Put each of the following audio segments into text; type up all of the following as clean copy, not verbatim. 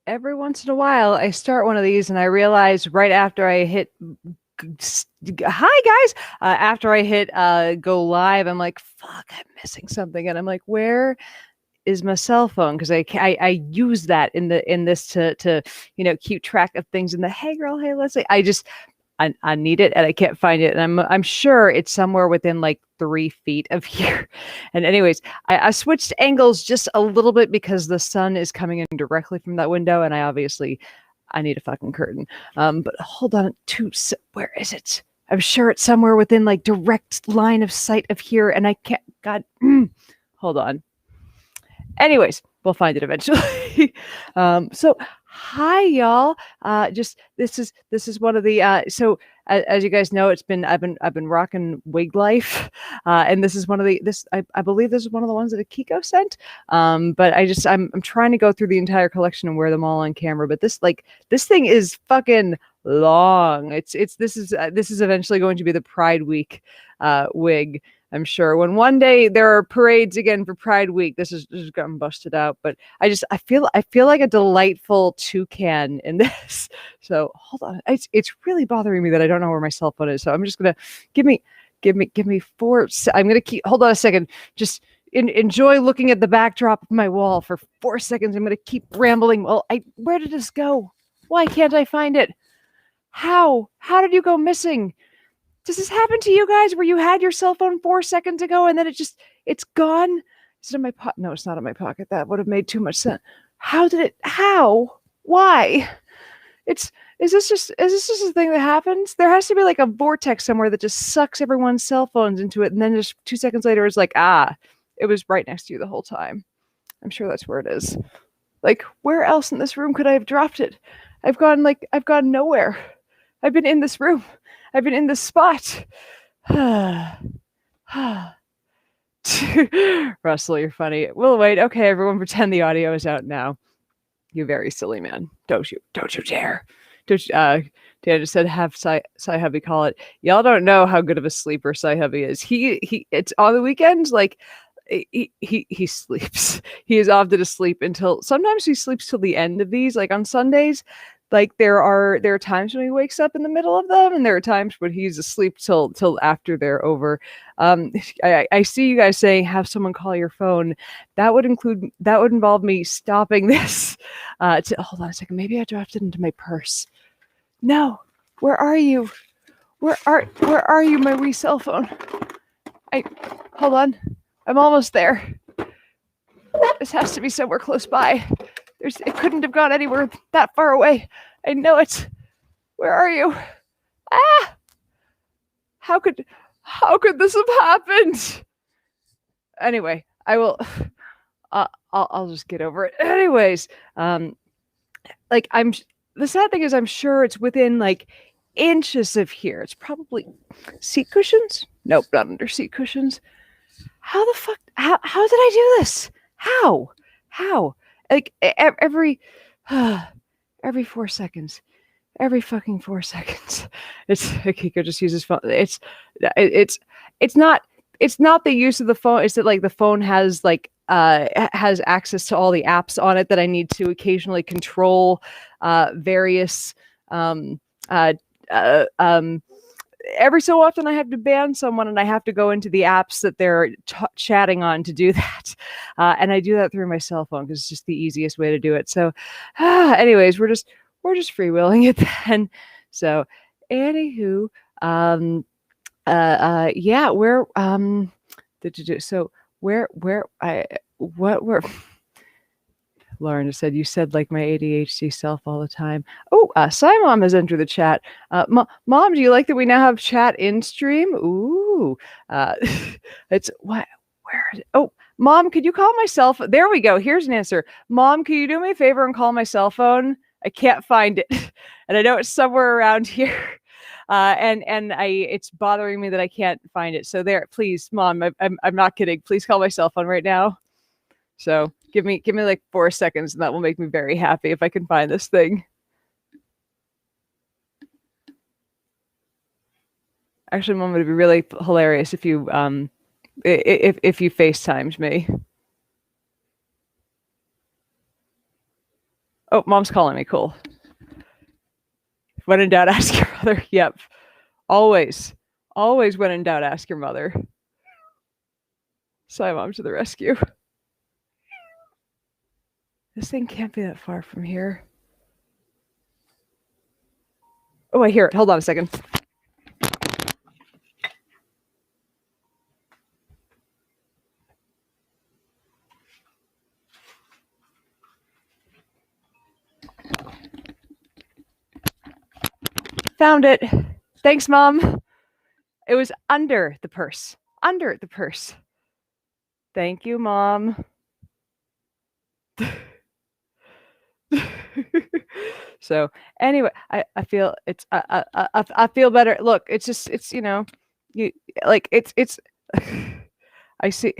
every once in a while I start one of these and I realize right after I hit hi guys, after I hit go live, I'm like, fuck, I'm missing something, and I'm like, where is my cell phone? Because I use that in this to keep track of things in the hey girl, hey Leslie. I need it and I can't find it, and I'm sure it's somewhere within like 3 feet of here. And anyways, I switched angles just a little bit because the sun is coming in directly from that window, and I need a fucking curtain. But hold on, where is it? I'm sure it's somewhere within like direct line of sight of here, and I can't. God, hold on. Anyways, we'll find it eventually. So hi y'all. Just this is one of the as you guys know, I've been rocking wig life, and this is one of the I believe this is one of the ones that Akiko sent. But I'm trying to go through the entire collection and wear them all on camera. But this thing is fucking long. This is eventually going to be the Pride Week wig. I'm sure when one day there are parades again for Pride Week, this is gotten busted out. But I feel like a delightful toucan in this. So hold on, it's really bothering me that I don't know where my cell phone is. So I'm just gonna give me 4. I'm gonna keep. Hold on a second. Just enjoy looking at the backdrop of my wall for 4 seconds. I'm gonna keep rambling. Well, where did this go? Why can't I find it? How did you go missing? Does this happen to you guys where you had your cell phone 4 seconds ago and then it's gone? Is it in my pocket? No, it's not in my pocket. That would have made too much sense. How? Why? Is this just a thing that happens? There has to be like a vortex somewhere that just sucks everyone's cell phones into it, and then just 2 seconds later it's like, it was right next to you the whole time. I'm sure that's where it is. Like, where else in this room could I have dropped it? I've gone nowhere. I've been in this room. I've been in this spot. Russell, you're funny. We'll wait. Okay, everyone, pretend the audio is out now. You very silly man. Don't you dare. Dan just said have Cy Hubby call it. Y'all don't know how good of a sleeper Cy Hubby is. It's on the weekends, like he sleeps. He is often asleep sometimes he sleeps till the end of these, like on Sundays. Like there are times when he wakes up in the middle of them, and there are times when he's asleep till after they're over. I see you guys saying have someone call your phone. That would involve me stopping this. Hold on a second. Maybe I dropped it into my purse. No, where are you? Where are you, my wee cell phone? Hold on. I'm almost there. This has to be somewhere close by. It couldn't have gone anywhere that far away. I know it. Where are you? How could this have happened? Anyway, I will. I'll just get over it. Anyways, the sad thing is, I'm sure it's within like inches of here. It's probably seat cushions. Nope, not under seat cushions. How the fuck? How did I do this? How? Like every 4 seconds, every fucking 4 seconds. Kiko just uses phone. It's not the use of the phone. It's that like the phone has like has access to all the apps on it that I need to occasionally control various every so often I have to ban someone and I have to go into the apps that they're chatting on to do that. And I do that through my cell phone because it's just the easiest way to do it. So anyways, we're just freewheeling it then. So anywho, yeah, where so where Lauren just said, you said like my ADHD self all the time. Oh, Mom has entered the chat. Mom, do you like that we now have chat in stream? Ooh, it's what? Where is it? Oh, Mom, could you call my cell phone? There we go. Here's an answer. Mom, can you do me a favor and call my cell phone? I can't find it, and I know it's somewhere around here. And it's bothering me that I can't find it. So there, please, Mom, I'm not kidding. Please call my cell phone right now. So give me like 4 seconds, and that will make me very happy if I can find this thing. Actually, Mom, it would be really hilarious if you if you FaceTimed me. Oh, mom's calling me. Cool. When in doubt, ask your mother. Yep. Always. Always when in doubt, ask your mother. Sorry, mom to the rescue. This thing can't be that far from here. Oh, I hear it. Hold on a second. Found it. Thanks, Mom. It was under the purse. Under the purse. Thank you, Mom. So anyway, I feel it's I feel better. Look, it's just it's you like it's I see.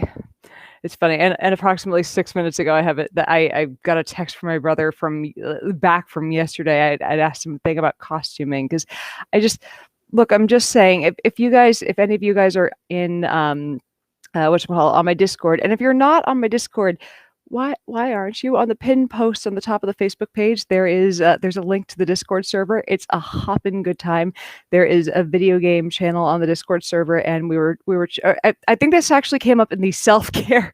It's funny, and approximately 6 minutes ago, I have it that I got a text from my brother from back from yesterday. I'd asked him a thing about costuming because I just look. I'm just saying if you guys, if any of you guys are in whatchamacallit, on my Discord, and if you're not on my Discord, why aren't you on the pinned post on the top of the Facebook page? There's a link to the Discord server. It's a hopping good time. There is a video game channel on the Discord server, and I think this actually came up in the self-care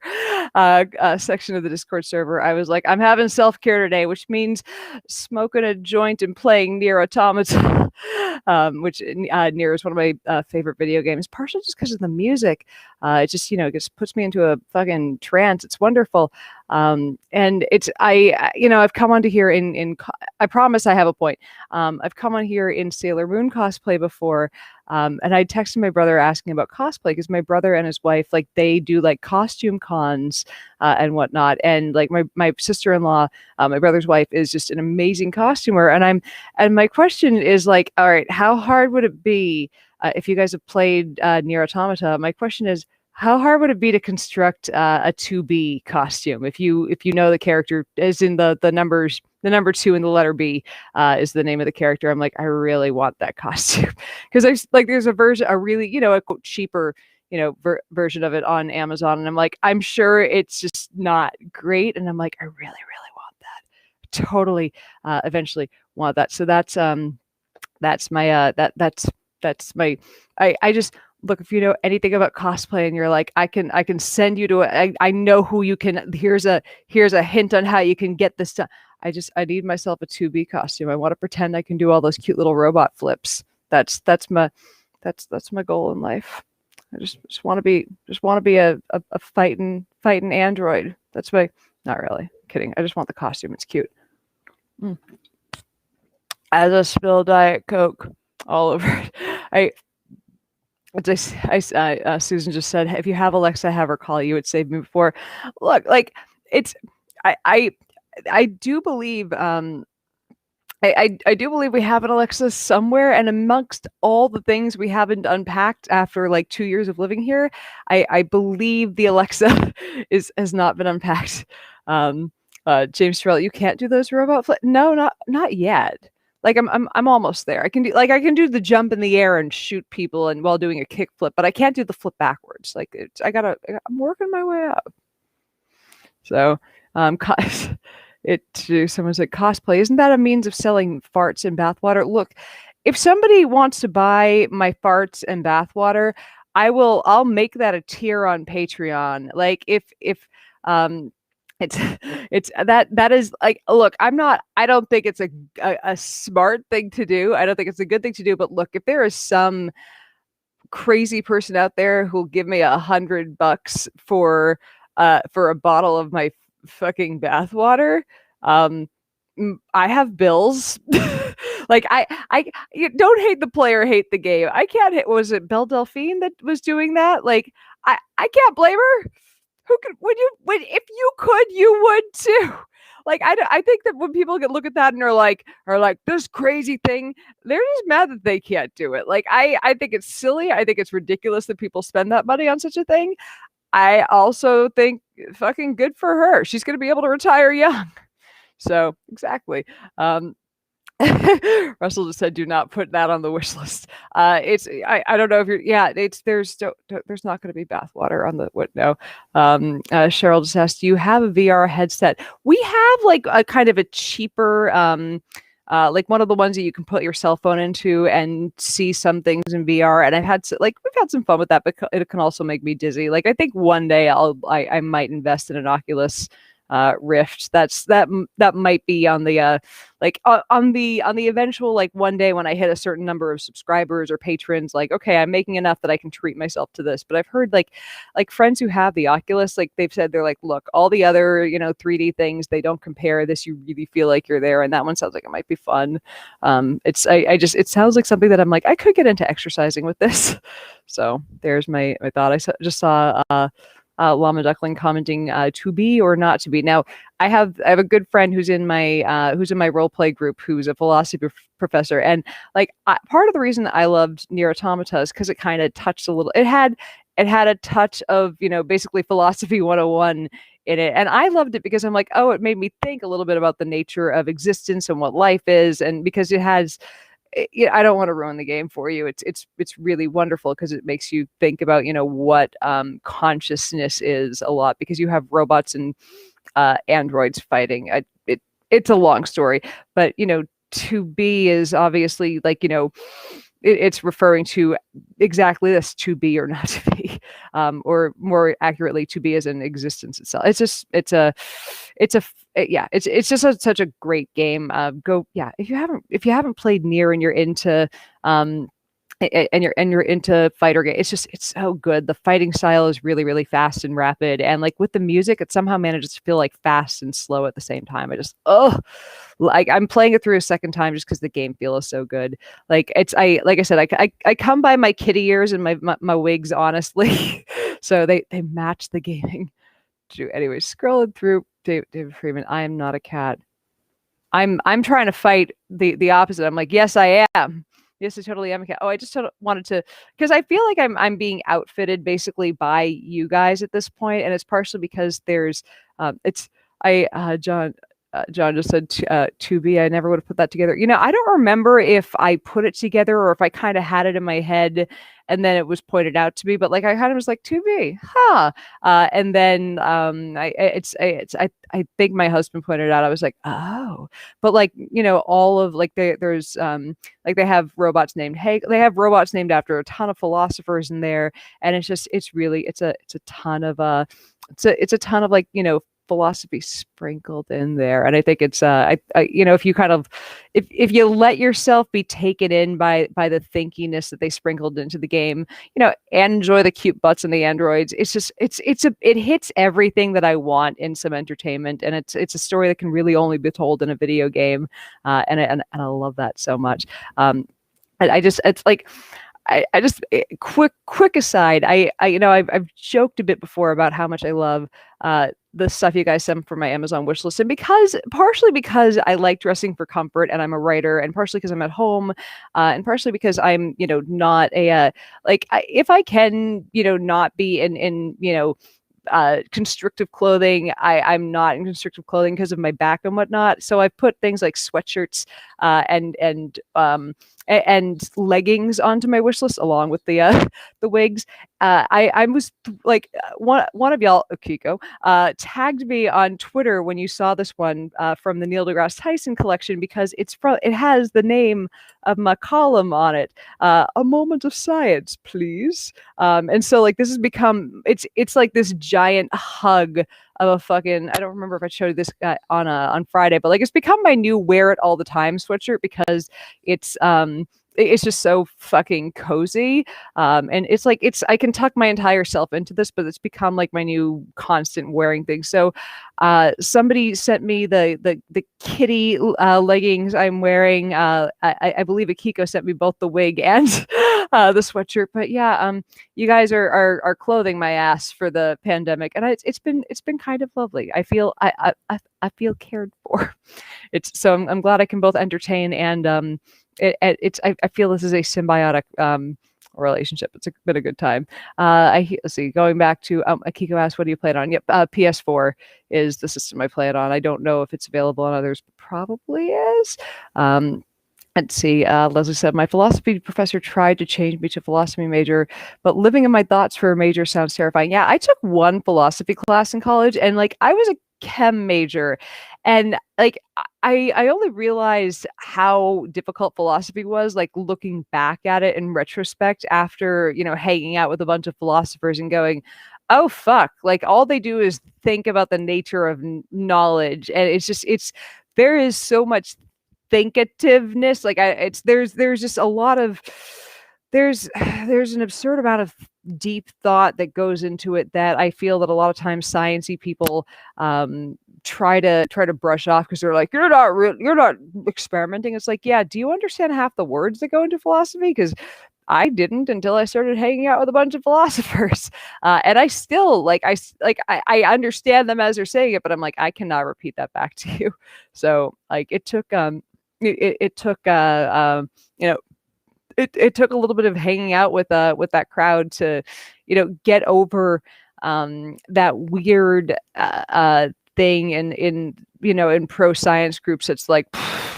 section of the Discord server. I was like, I'm having self-care today, which means smoking a joint and playing Nier Automata, which Nier is one of my favorite video games, partially just because of the music. It just it just puts me into a fucking trance. It's wonderful. And it's I've come on to here in I promise I have a point. I've come on here in Sailor Moon cosplay before, and I texted my brother asking about cosplay because my brother and his wife, like, they do like costume cons and whatnot, and like my sister-in-law, my brother's wife, is just an amazing costumer, and my question is like, all right, how hard would it be if you guys have played Nier Automata? My question is, how hard would it be to construct a 2B costume if you know the character, as in the numbers, the number 2 and the letter B is the name of the character? I'm like, I really want that costume because there's a version, a really a cheaper version of it on Amazon, and I'm like, I'm sure it's just not great, and I'm like, I really want that. Totally, eventually want that. So that's my that's my I just look, if you know anything about cosplay and you're like, I can send you to I know who you can, here's a hint on how you can get this done. I need myself a 2B costume. I want to pretend I can do all those cute little robot flips. That's my goal in life. I just want to be a fighting android. That's my, not really kidding. I just want the costume. It's cute. As I spill Diet Coke all over it. Susan just said, if you have Alexa, have her call you. It saved me before. Look, like, it's I do believe I do believe we have an Alexa somewhere, and amongst all the things we haven't unpacked after like 2 years of living here, I believe the Alexa has not been unpacked. James Terrell, you can't do those robot flip? No, not yet. Like I'm almost there. I can do the jump in the air and shoot people and while doing a kick flip, but I can't do the flip backwards. Like I'm working my way up. So someone said cosplay, isn't that a means of selling farts and bathwater? Look, if somebody wants to buy my farts and bathwater, I'll make that a tier on Patreon. Like if it's that is like, look, I don't think it's a smart thing to do. I don't think it's a good thing to do. But look, if there is some crazy person out there who'll give me $100 for a bottle of my fucking bathwater, I have bills. Like you don't hate the player, hate the game. I can't hate. Was it Belle Delphine that was doing that? Like I can't blame her. Who could, if you could, you would too. Like, I think that when people look at that and are like this crazy thing, they're just mad that they can't do it. Like, I think it's silly. I think it's ridiculous that people spend that money on such a thing. I also think fucking good for her. She's going to be able to retire young. So exactly. Russell just said, "Do not put that on the wish list." I don't know if you're there's not going to be bathwater on the what no. Cheryl just asked, "Do you have a VR headset?" We have like a kind of a cheaper like one of the ones that you can put your cell phone into and see some things in VR. And we've had some fun with that, but it can also make me dizzy. Like I think one day I might invest in an Oculus Rift. That might be on the on the eventual, like one day when I hit a certain number of subscribers or patrons, like okay, I'm making enough that I can treat myself to this. But I've heard like friends who have the Oculus, like they've said they're like, look, all the other 3D things, they don't compare. This, you really feel like you're there, and that one sounds like it might be fun. It sounds like something that I'm like, I could get into exercising with this. So there's my thought. Just saw Llama Duckling commenting to be or not to be. Now, I have a good friend who's in my role play group, who's a philosophy professor, and like part of the reason that I loved Nier Automata is because it kind of touched a little. It had a touch of basically philosophy 101 in it, and I loved it because I'm like, oh, it made me think a little bit about the nature of existence and what life is, and because it has. I don't want to ruin the game for you. It's really wonderful because it makes you think about what consciousness is a lot, because you have robots and androids fighting. It's a long story, but to be is obviously like it's referring to exactly this, to be or not to be, or more accurately, to be as an existence itself. It's just such a great game. If you haven't played Nier and you're into you're into fighter game, it's so good. The fighting style is really, really fast and rapid, and like with the music, it somehow manages to feel like fast and slow at the same time. Like I'm playing it through a second time just because the game feels so good. Like like I said, I come by my kitty ears and my wigs, honestly. So they match the gaming. Anyway, scrolling through David Freeman. I am not a cat. I'm trying to fight the opposite. I'm like, yes, I am. Yes, I totally am a cat. Oh, I just wanted to, because I feel like I'm being outfitted basically by you guys at this point, and it's partially because there's John just said to be. I never would have put that together. I don't remember if I put it together or if I kind of had it in my head and then it was pointed out to me. But like I kind of was like, to be, huh? And then I think my husband pointed out. I was like, oh, but like all of like there's like they have robots named they have robots named after a ton of philosophers in there, and it's a ton of it's a ton of like philosophy sprinkled in there. And I think it's if you kind of if you let yourself be taken in by the thinkiness that they sprinkled into the game, and enjoy the cute butts and the androids, it hits everything that I want in some entertainment, and it's a story that can really only be told in a video game, and I love that so much. Quick aside. I've joked a bit before about how much I love the stuff you guys send from my Amazon wish list, and partially because I like dressing for comfort and I'm a writer, and partially because I'm at home, and partially because I'm not if I can not be in constrictive clothing, I'm not in constrictive clothing because of my back and whatnot. So I've put things like sweatshirts and leggings onto my wish list along with the wigs. I was like one of y'all, Akiko, tagged me on Twitter when you saw this one from the Neil deGrasse Tyson collection, because it has the name of my column on it. A moment of science, please. And so like this has become it's like this giant hug of a fucking, I don't remember if I showed this on Friday, but like it's become my new wear it all the time sweatshirt, because it's just so fucking cozy. And it's like I can tuck my entire self into this, but it's become like my new constant wearing thing. So somebody sent me the kitty leggings I'm wearing. I believe Akiko sent me both the wig and the sweatshirt. But yeah, you guys are clothing my ass for the pandemic, and it's been kind of lovely. I feel I feel cared for. I'm glad I can both entertain and I feel this is a symbiotic relationship. It's been a good time. Let's see. Going back to Akiko asked, "What do you play it on?" Yep, PS4 is the system I play it on. I don't know if it's available on others, but probably is. Let's see. Leslie said, my philosophy professor tried to change me to philosophy major, but living in my thoughts for a major sounds terrifying. Yeah, I took one philosophy class in college, and like I was a chem major, and like I only realized how difficult philosophy was, like looking back at it in retrospect after, hanging out with a bunch of philosophers and going, oh fuck, like all they do is think about the nature of knowledge, and it's there is so much thinkativeness. Like there's just a lot of there's there's an absurd amount of deep thought that goes into it that I feel that a lot of times sciencey people try to brush off because they're like, you're not experimenting. It's like, yeah, do you understand half the words that go into philosophy? Because I didn't until I started hanging out with a bunch of philosophers, and I still I understand them as they're saying it, but I'm like, I cannot repeat that back to you. So like it took it took you know it took a little bit of hanging out with that crowd to get over that weird thing in pro science groups. It's like,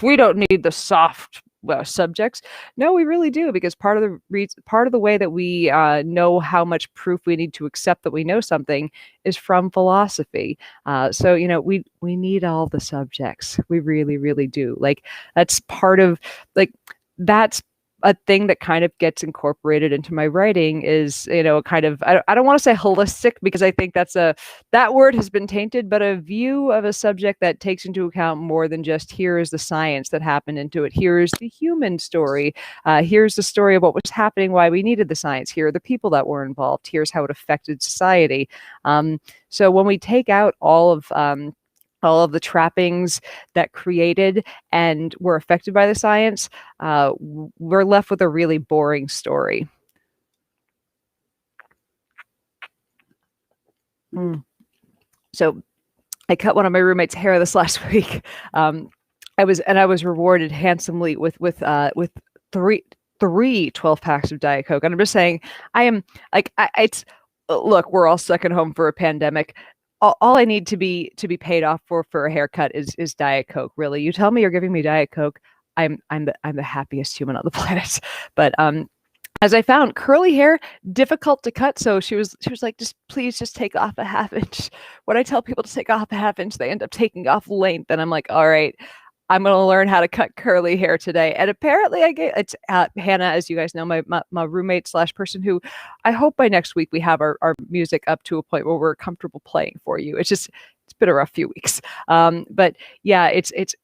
we don't need the soft subjects. No, we really do, because part of the way that we know how much proof we need to accept that we know something is from philosophy. So we need all the subjects. We really, really do. Like that's part of that's a thing that kind of gets incorporated into my writing is, kind of, I don't want to say holistic, because I think that word has been tainted, but a view of a subject that takes into account more than just, here is the science that happened into it. Here's the human story. Here's the story of what was happening, why we needed the science. Here are the people that were involved. Here's how it affected society. So when we take out all of the trappings that created and were affected by the science, we're left with a really boring story. So I cut one of my roommate's hair this last week. I was rewarded handsomely with three 12 packs of Diet Coke. And I'm just saying, I am like, look, we're all stuck at home for a pandemic. All I need to be paid off for a haircut is Diet Coke. Really, you tell me you're giving me Diet Coke, I'm the happiest human on the planet. But as I found, curly hair difficult to cut, so she was like, please just take off a half inch. When I tell people to take off a half inch, they end up taking off length, and I'm like, all right, I'm going to learn how to cut curly hair today. And apparently it's Hannah, as you guys know, my roommate / person who I hope by next week we have our music up to a point where we're comfortable playing for you. It's been a rough few weeks. But yeah, it's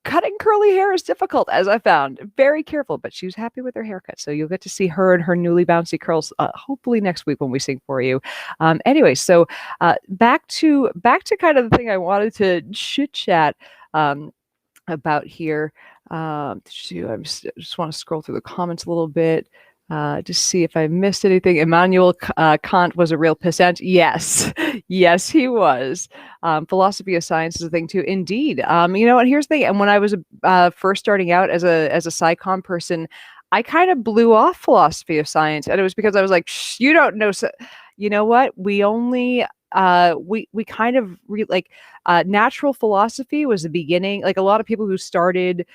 cutting curly hair is difficult, as I found. Very careful, but she was happy with her haircut. So you'll get to see her and her newly bouncy curls hopefully next week when we sing for you. Anyway, so back to kind of the thing I wanted to chit chat about here. I just want to scroll through the comments a little bit to see if I missed anything. Immanuel Kant was a real pissant. Yes, yes, he was. Philosophy of science is a thing too. Indeed. And here's the thing. And when I was first starting out as a SciComm person, I kind of blew off philosophy of science, and it was because I was like, you don't know. So, you know what? We only we kind of natural philosophy was the beginning. Like a lot of people who started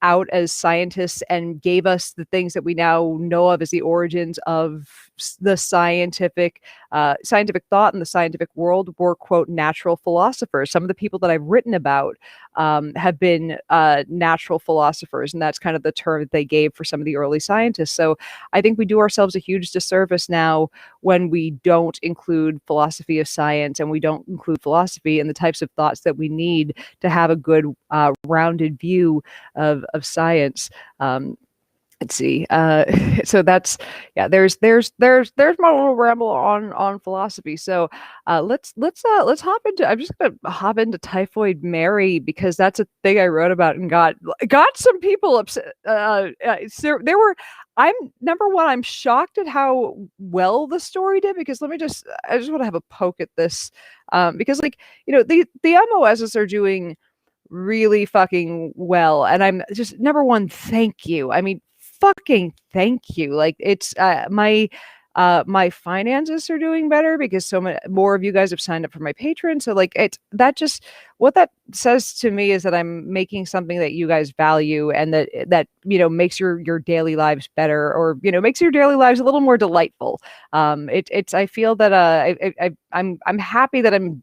out as scientists and gave us the things that we now know of as the origins of the scientific thought in the scientific world were, quote, natural philosophers. Some of the people that I've written about have been natural philosophers, and that's kind of the term that they gave for some of the early scientists. So I think we do ourselves a huge disservice now when we don't include philosophy of science, and we don't include philosophy and the types of thoughts that we need to have a good rounded view of science. Let's see. So that's, yeah, there's my little ramble on philosophy. So let's hop into, I'm just gonna hop into Typhoid Mary, because that's a thing I wrote about and got some people upset. So there were, number one, I'm shocked at how well the story did, because I just want to have a poke at this, because the MOSs are doing really fucking well, and I'm just, number one, thank you. I mean, fucking thank you. Like, it's my My finances are doing better because so many more of you guys have signed up for my Patreon. So like it's that just what that says to me is that I'm making something that you guys value and that makes your daily lives better, or makes your daily lives a little more delightful. It's I feel that I'm happy that I'm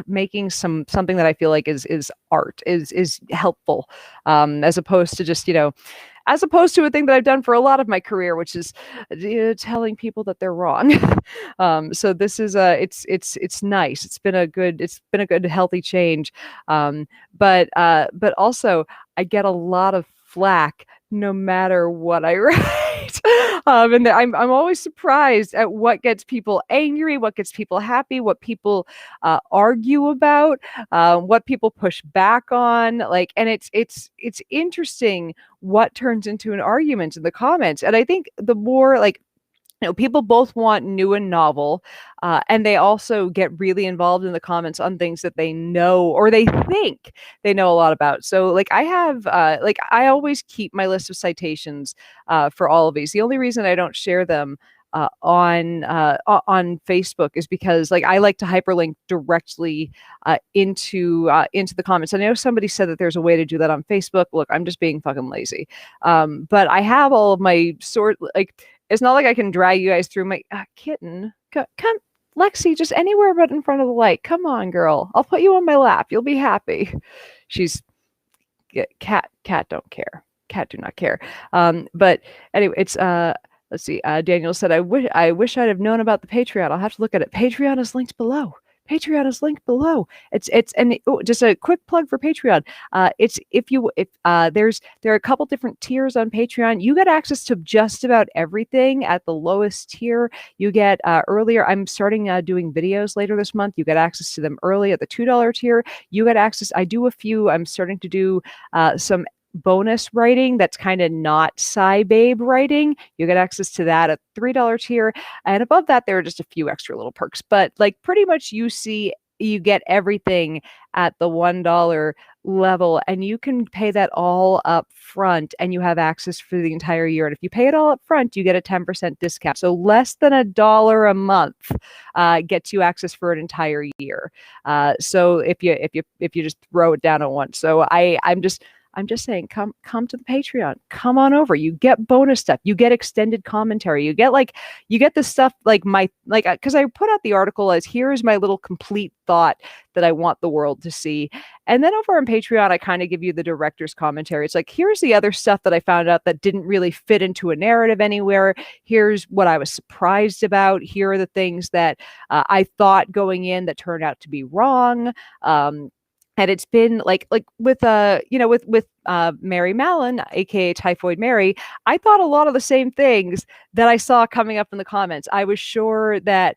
making something that I feel like is art, is helpful, as opposed to just as opposed to a thing that I've done for a lot of my career, which is telling people that they're wrong. So this is it's nice. It's been a good healthy change. But also I get a lot of flack no matter what I write. And I'm always surprised at what gets people angry, what gets people happy, what people argue about, what people push back on. Like, and it's interesting what turns into an argument in the comments. And I think the more like people both want new and novel, and they also get really involved in the comments on things that they know or they think they know a lot about. So, like, I have, I always keep my list of citations for all of these. The only reason I don't share them on Facebook is because, like, I like to hyperlink directly into the comments. I know somebody said that there's a way to do that on Facebook. Look, I'm just being fucking lazy. But I have all of my it's not like I can drag you guys through my kitten. Come, Lexi, just anywhere but in front of the light. Come on, girl. I'll put you on my lap. You'll be happy. She's cat. Cat don't care. Cat do not care. But anyway, it's let's see. Daniel said, I wish I'd have known about the Patreon. I'll have to look at it. Patreon is linked below. Patreon is linked below. Just a quick plug for Patreon. There are a couple different tiers on Patreon. You get access to just about everything at the lowest tier. You get earlier. I'm starting doing videos later this month. You get access to them early at the $2 tier. You get access. I do a few. I'm starting to do some bonus writing that's kind of not babe writing. You get access to that at $3 tier, and above that there are just a few extra little perks, but like pretty much you get everything at the $1 level, and you can pay that all up front and you have access for the entire year. And if you pay it all up front, you get a 10% discount. So less than $1 a month gets you access for an entire year. So if you just throw it down at once. So I'm just saying, come to the Patreon. Come on over. You get bonus stuff. You get extended commentary. You get the stuff because I put out the article as here's my little complete thought that I want the world to see. And then over on Patreon, I kind of give you the director's commentary. It's like, here's the other stuff that I found out that didn't really fit into a narrative anywhere. Here's what I was surprised about. Here are the things that I thought going in that turned out to be wrong. And it's been like with Mary Mallon, aka Typhoid Mary, I thought a lot of the same things that I saw coming up in the comments. I was sure that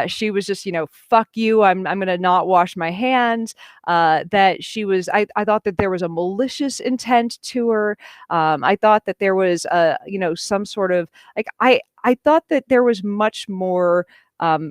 she was just, fuck you, I'm gonna not wash my hands. That she was, I thought that there was a malicious intent to her. I thought that there was some sort of I thought that there was much more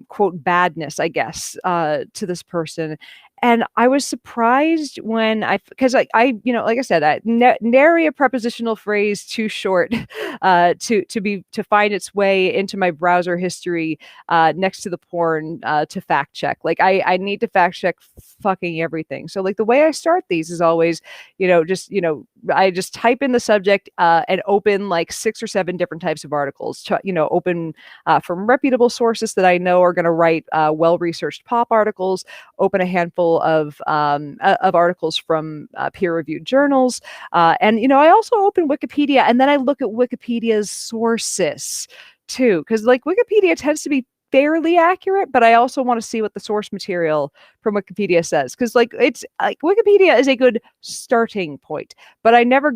quote badness, I guess, to this person. And I was surprised when because like I said, nary a prepositional phrase too short to find its way into my browser history next to the porn to fact check. Like I need to fact check fucking everything. So like the way I start these is always, I just type in the subject and open like 6 or 7 different types of articles. Open from reputable sources that I know are going to write well-researched pop articles. Open a handful of articles from peer-reviewed journals, and I also open Wikipedia, and then I look at Wikipedia's sources too, because like Wikipedia tends to be fairly accurate, but I also want to see what the source material from Wikipedia says, because like it's like Wikipedia is a good starting point, but I never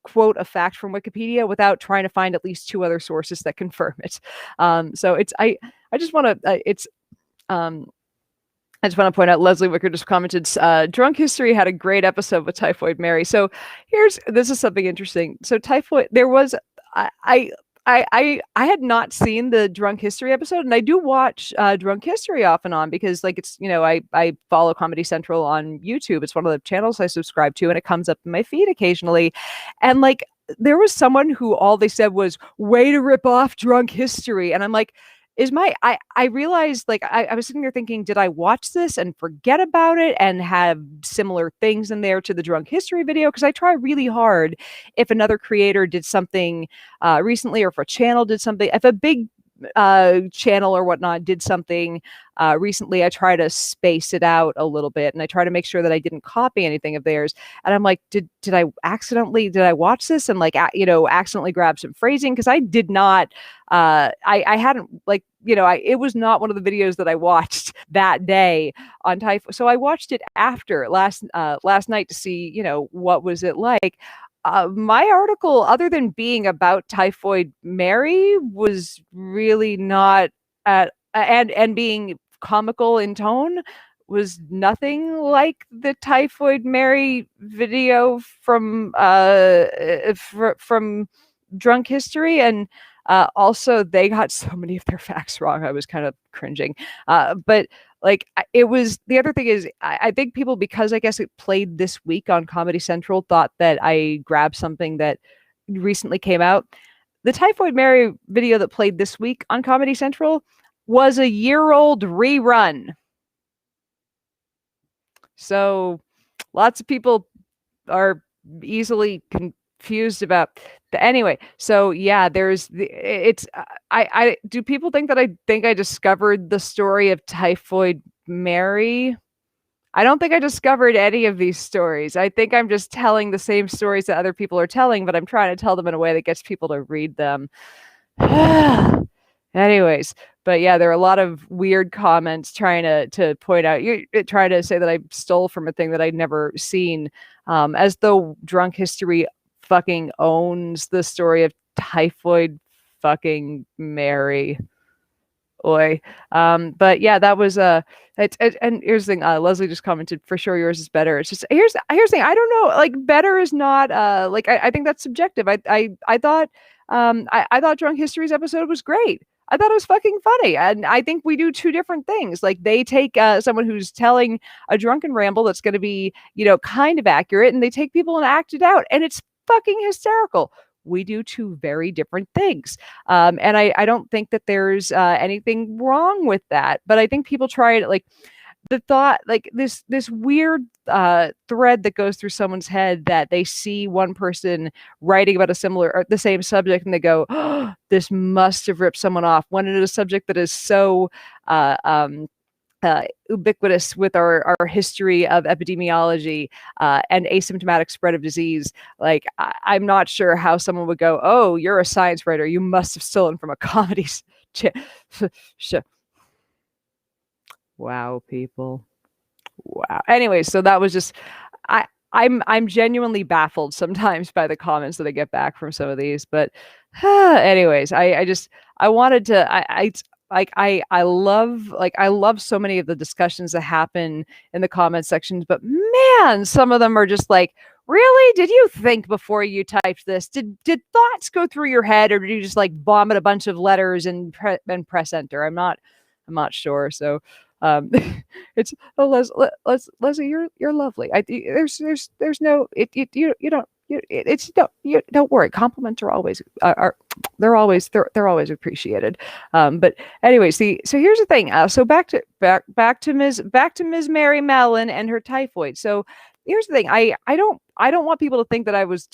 quote a fact from Wikipedia without trying to find at least 2 other sources that confirm it. So it's I just want to I just want to point out, Leslie Wicker just commented, Drunk History had a great episode with Typhoid Mary. So this is something interesting. So Typhoid, there was, I had not seen the Drunk History episode, and I do watch Drunk History off and on because like it's, I follow Comedy Central on YouTube. It's one of the channels I subscribe to, and it comes up in my feed occasionally. And like, there was someone who all they said was way to rip off drunk history. And I'm like, I realized, like, I was sitting there thinking, did I watch this and forget about it and have similar things in there to the drunk history video? Because I try really hard, if another creator did something recently, or if a channel did something, if a big channel or whatnot did something recently, I try to space it out a little bit, and I try to make sure that I didn't copy anything of theirs. And I'm like, did I watch this and, like, accidentally grab some phrasing? Because I did not, I hadn't, like, it was not one of the videos that I watched that day on Typhoid. So I watched it after last night to see, what was it like. My article, other than being about Typhoid Mary, was really not and being comical in tone, was nothing like the Typhoid Mary video from from Drunk History. And also, they got so many of their facts wrong. I was kind of cringing. But like, it was, the other thing is, I think people, because I guess it played this week on Comedy Central, thought that I grabbed something that recently came out. The Typhoid Mary video that played this week on Comedy Central was a year-old rerun. So lots of people are easily confused about anyway. So yeah, I do people think that I discovered the story of Typhoid Mary? I don't think I discovered any of these stories. I think I'm just telling the same stories that other people are telling, but I'm trying to tell them in a way that gets people to read them. Anyways, but yeah, there are a lot of weird comments trying to point out, trying to say that I stole from a thing that I'd never seen, as though Drunk History fucking owns the story of Typhoid fucking Mary. Oi. But yeah, that was and here's the thing, Leslie just commented, for sure yours is better. It's just, here's the thing, I don't know, like, better is not like, I think that's subjective. I thought I thought Drunk History's episode was great. I thought it was fucking funny. And I think we do two different things. Like, they take someone who's telling a drunken ramble that's going to be, kind of accurate, and they take people and act it out, and it's fucking hysterical. We do two very different things. And I don't think that there's anything wrong with that. But I think people try to, like, the thought, like, this weird thread that goes through someone's head, that they see one person writing about a similar or the same subject, and they go, oh, this must have ripped someone off, when it is a subject that is so ubiquitous with our history of epidemiology and asymptomatic spread of disease. Like, I'm not sure how someone would go, oh, you're a science writer, you must have stolen from a comedy show. Wow, people. Wow. Anyway, so that was just, I'm genuinely baffled sometimes by the comments that I get back from some of these. But anyways, I wanted to, I love so many of the discussions that happen in the comment sections, but man, some of them are just like, really? Did you think before you typed this? Did thoughts go through your head, or did you just, like, vomit a bunch of letters and press enter? I'm not sure. So it's Leslie, you're lovely. There's no, you don't worry. Compliments are always they're always appreciated. But anyway, so here's the thing. So back to Ms. Mary Mallon and her typhoid. So here's the thing. I don't want people to think that I was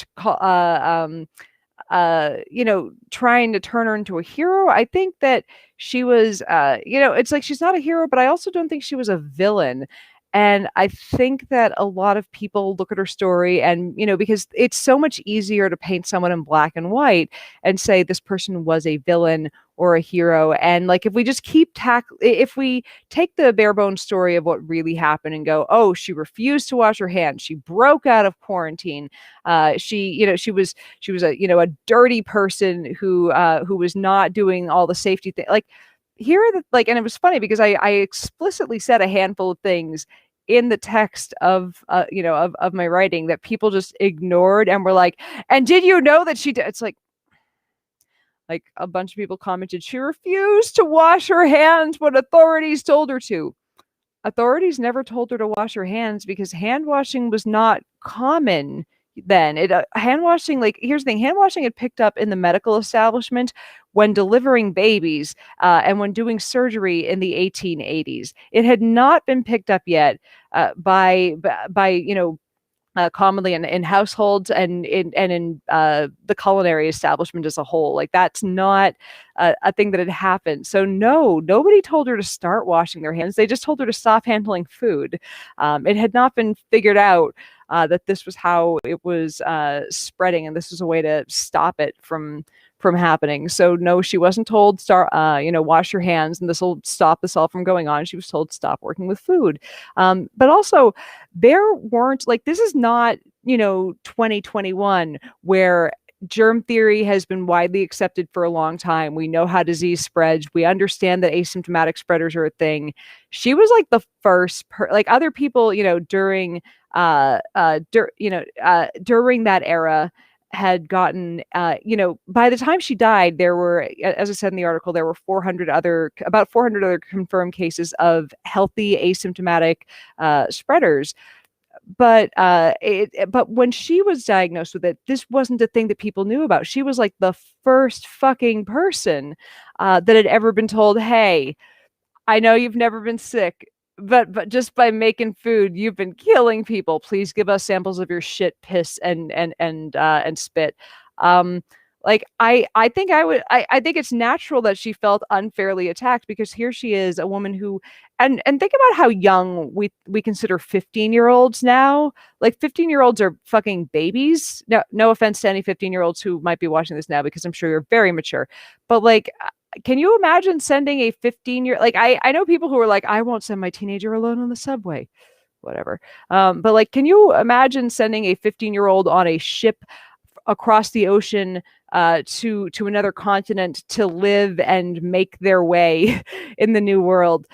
trying to turn her into a hero. I think that she was, it's like, she's not a hero, but I also don't think she was a villain. And I think that a lot of people look at her story and, because it's so much easier to paint someone in black and white and say this person was a villain or a hero. And, like, if we just if we take the bare bones story of what really happened and go, oh, she refused to wash her hands, she broke out of quarantine, she was a dirty person who was not doing all the safety thing. Like, here are and it was funny because I explicitly said a handful of things in the text of my writing that people just ignored and were like, and did you know that she did? It's like a bunch of people commented, she refused to wash her hands when authorities told her to. Authorities never told her to wash her hands because hand washing was not common. then. It hand washing, like, here's the thing, hand washing had picked up in the medical establishment when delivering babies and when doing surgery in the 1880s. It had not been picked up yet by commonly in households and in the culinary establishment as a whole. Like, that's not a thing that had happened. So no, nobody told her to start washing their hands. They just told her to stop handling food. It had not been figured out that this was how it was spreading, and this was a way to stop it from happening. So no, she wasn't told start wash your hands and this will stop this all from going on. She was told stop working with food. But also, there weren't, like, this is not 2021 where germ theory has been widely accepted for a long time. We know how disease spreads. We understand that asymptomatic spreaders are a thing. She was like the first like other people, during during that era had gotten, by the time she died, there were, as I said in the article, there were about 400 other confirmed cases of healthy asymptomatic spreaders. But when she was diagnosed with it, this wasn't a thing that people knew about. She was like the first fucking person that had ever been told, hey, I know you've never been sick, but just by making food, you've been killing people. Please give us samples of your shit, piss, and spit. Like, I think I think it's natural that she felt unfairly attacked, because here she is, a woman who, and think about how young we consider 15-year-olds now. Like, 15-year-olds are fucking babies. No offense to any 15-year-olds who might be watching this now, because I'm sure you're very mature. But like, can you imagine sending a 15-year, like, I know people who are like, I won't send my teenager alone on the subway, whatever. But like, can you imagine sending a 15-year-old on a ship across the ocean to another continent to live and make their way in the new world?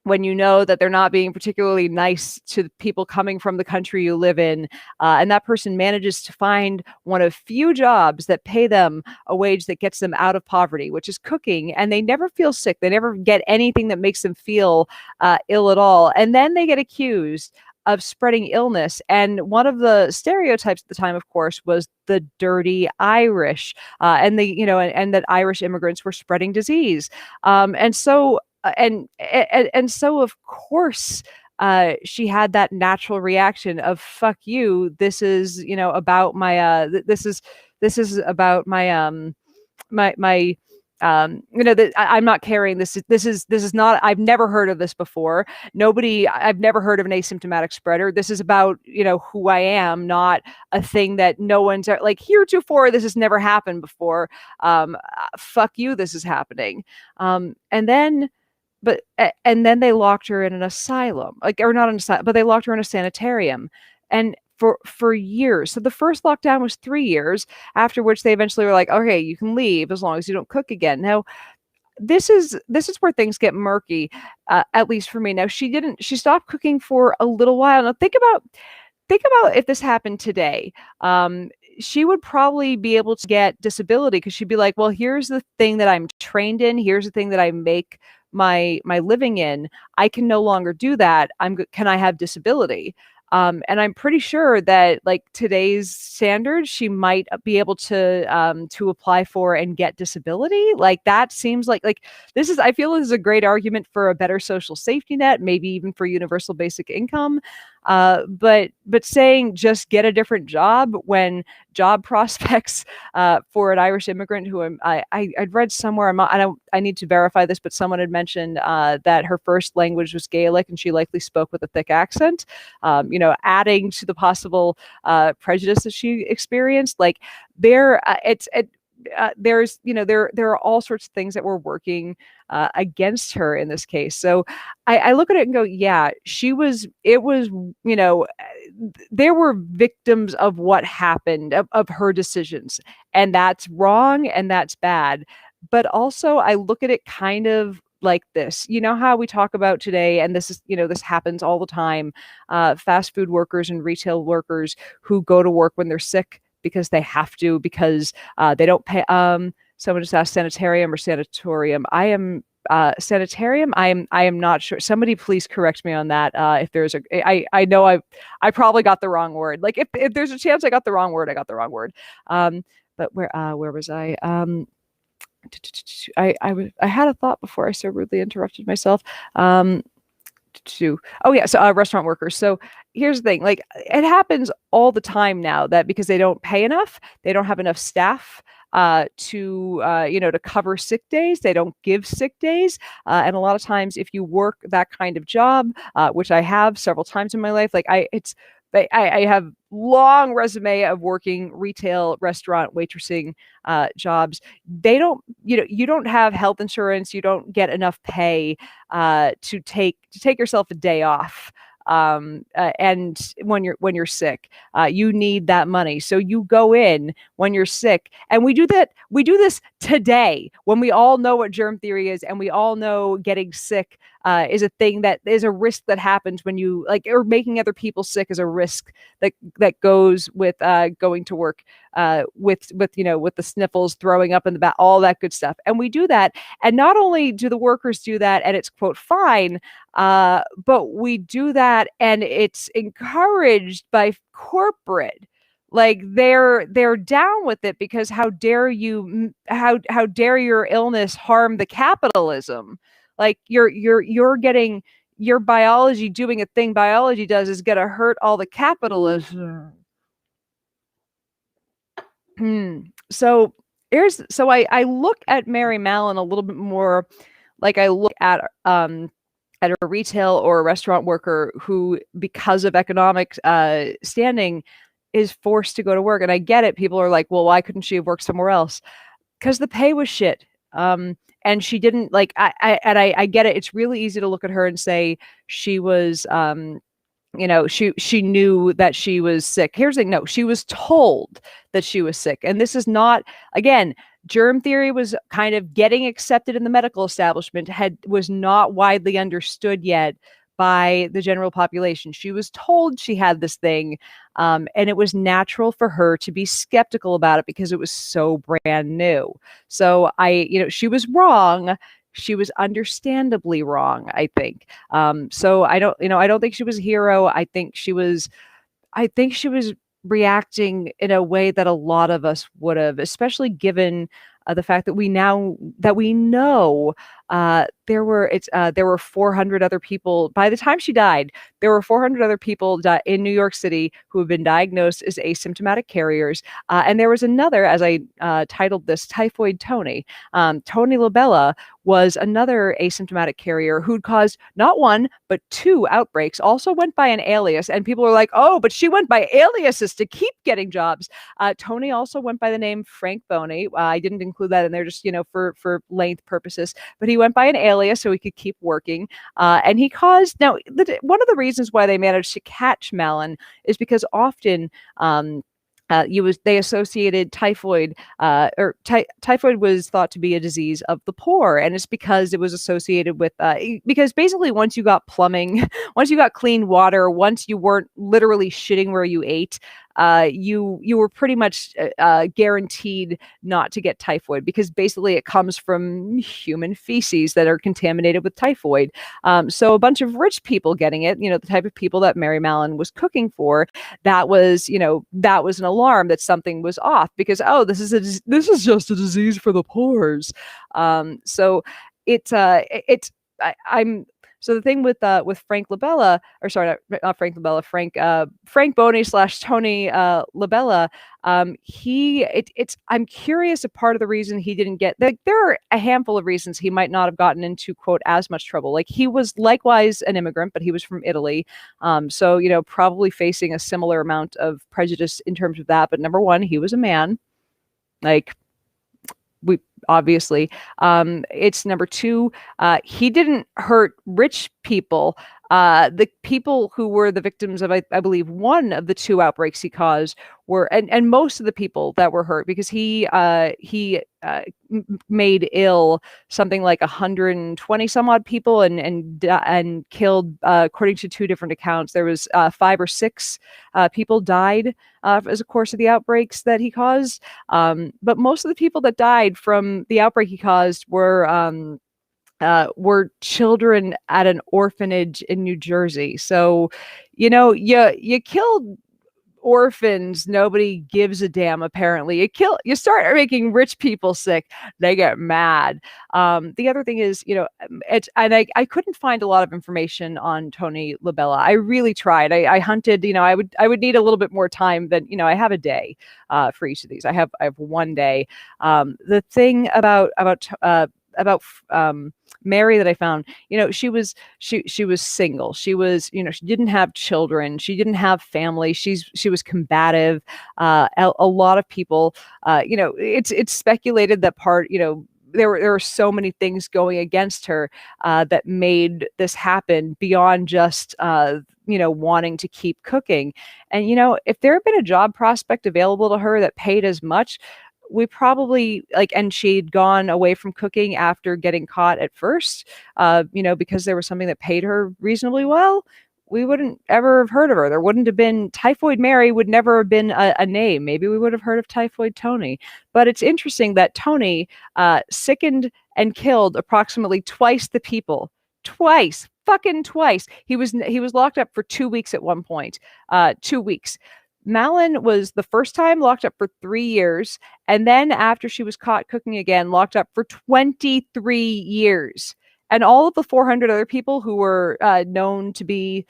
When you know that they're not being particularly nice to people coming from the country you live in, and that person manages to find one of few jobs that pay them a wage that gets them out of poverty, which is cooking, and they never feel sick. They never get anything that makes them feel ill at all. And then they get accused of spreading illness. And one of the stereotypes at the time, of course, was the dirty Irish, and and that Irish immigrants were spreading disease. And so of course she had that natural reaction of, fuck you, this is about my this is about my my that I'm not carrying this. This is not, I've never heard of this before. I've never heard of an asymptomatic spreader. This is about, who I am, not a thing that no one's like, heretofore, this has never happened before. Fuck you, this is happening. And then they locked her in an asylum, or not an asylum, but they locked her in a sanitarium. And for years. So the first lockdown was 3 years, after which they eventually were like, okay, you can leave as long as you don't cook again. Now, this is where things get murky, at least for me. Now, she stopped cooking for a little while. Now, think about if this happened today. She would probably be able to get disability, because she'd be like, well, here's the thing that I'm trained in. Here's the thing that I make my living in. I can no longer do that. Can I have disability? And I'm pretty sure that, like, today's standards, she might be able to apply for and get disability. Like, that seems like I feel this is a great argument for a better social safety net, maybe even for universal basic income. But saying just get a different job, when job prospects for an Irish immigrant who I'd read somewhere, I need to verify this, but someone had mentioned that her first language was Gaelic and she likely spoke with a thick accent, adding to the possible prejudice that she experienced. Like, there are all sorts of things that were working against her in this case. So I look at it and go, yeah, there were victims of what happened, of her decisions, and that's wrong and that's bad. But also, I look at it kind of like this. You know how we talk about today, and this happens all the time, fast food workers and retail workers who go to work when they're sick because they have to, because they don't pay. Someone just asked sanitarium or sanatorium. I am sanitarium. I am not sure. Somebody please correct me on that. If there's a, I know I probably got the wrong word. Like if there's a chance I got the wrong word, I got the wrong word. But where was I? I had a thought before I so rudely interrupted myself. Oh yeah, so restaurant workers. So here's the thing, like it happens all the time now that because they don't pay enough, they don't have enough staff to cover sick days. They don't give sick days, and a lot of times if you work that kind of job, which I have several times in my life, like I have long resume of working retail, restaurant, waitressing jobs. They don't, you don't have health insurance. You don't get enough pay to take yourself a day off. And when you're sick, you need that money. So you go in when you're sick, and we do that. We do this today when we all know what germ theory is, and we all know getting sick is a thing that is a risk that happens when you like, or making other people sick is a risk that goes with going to work with the sniffles, throwing up in the back, all that good stuff. And we do that. And not only do the workers do that, and it's quote fine, but we do that, and it's encouraged by corporate. Like they're down with it because how dare you? How dare your illness harm the capitalism? Like you're getting your biology doing a thing biology does is gonna hurt all the capitalism. So I look at Mary Mallon a little bit more like I look at a retail or a restaurant worker who, because of economic standing, is forced to go to work. And I get it. People are like, well, why couldn't she have worked somewhere else? Because the pay was shit. And she didn't like. I get it. It's really easy to look at her and say she was she knew that she was sick. Here's the thing, no, she was told that she was sick. And this is not, again, germ theory was kind of getting accepted in the medical establishment, was not widely understood yet by the general population. She was told she had this thing, and it was natural for her to be skeptical about it because it was so brand new. So she was wrong. She was understandably wrong, I think. So I don't think she was a hero. I think she was reacting in a way that a lot of us would have, especially given the fact that we know there were 400 other people by the time she died. There were 400 other people in New York City who have been diagnosed as asymptomatic carriers, and there was another, as I titled this, Typhoid Tony. Tony Labella was another asymptomatic carrier who'd caused not one but two outbreaks. Also went by an alias, and people are like, "Oh, but she went by aliases to keep getting jobs." Tony also went by the name Frank Boney. I didn't include that in there just for length purposes, but he went by an alias so he could keep working. And he caused one of the reasons why they managed to catch Mallon is because often they associated typhoid, typhoid was thought to be a disease of the poor, and it's because it was associated with because basically once you got plumbing, once you got clean water, once you weren't literally shitting where you ate, you were pretty much guaranteed not to get typhoid, because basically it comes from human feces that are contaminated with typhoid. So a bunch of rich people getting it, the type of people that Mary Mallon was cooking for, that was an alarm that something was off, because this is just a disease for the poors. So I'm so the thing with Frank Labella, or sorry, not Frank Labella, Frank Boney / Tony Labella, I'm curious if part of the reason he didn't get, like, there are a handful of reasons he might not have gotten into quote as much trouble. Like, he was likewise an immigrant, but he was from Italy, so probably facing a similar amount of prejudice in terms of that. But number one, he was a man, like, we obviously, it's number two, he didn't hurt rich people. The people who were the victims of, I believe, one of the two outbreaks he caused were, and most of the people that were hurt, because he made ill something like 120 some odd people, and killed, according to two different accounts, there was 5 or 6 people died as a course of the outbreaks that he caused. But most of the people that died from the outbreak he caused were were children at an orphanage in New Jersey. So, you killed orphans, nobody gives a damn. Apparently, you start making rich people sick, they get mad. The other thing is, I couldn't find a lot of information on Tony Labella. I really tried. I hunted. I would need a little bit more time than I have a day for each of these. I have one day. The thing about Mary that I found, she was single. She didn't have children. She didn't have family. She was combative. A lot of people, it's speculated that there were so many things going against her that made this happen beyond just wanting to keep cooking. And if there had been a job prospect available to her that paid as much, we probably and she'd gone away from cooking after getting caught at first, because there was something that paid her reasonably well, we wouldn't ever have heard of her. There wouldn't have been Typhoid Mary, would never have been a name. Maybe we would have heard of Typhoid Tony. But it's interesting that Tony sickened and killed approximately twice the people. Twice, fucking twice. He was locked up for 2 weeks at one point. 2 weeks. Malin was the first time locked up for 3 years, and then after she was caught cooking again, locked up for 23 years. And all of the 400 other people who were known to be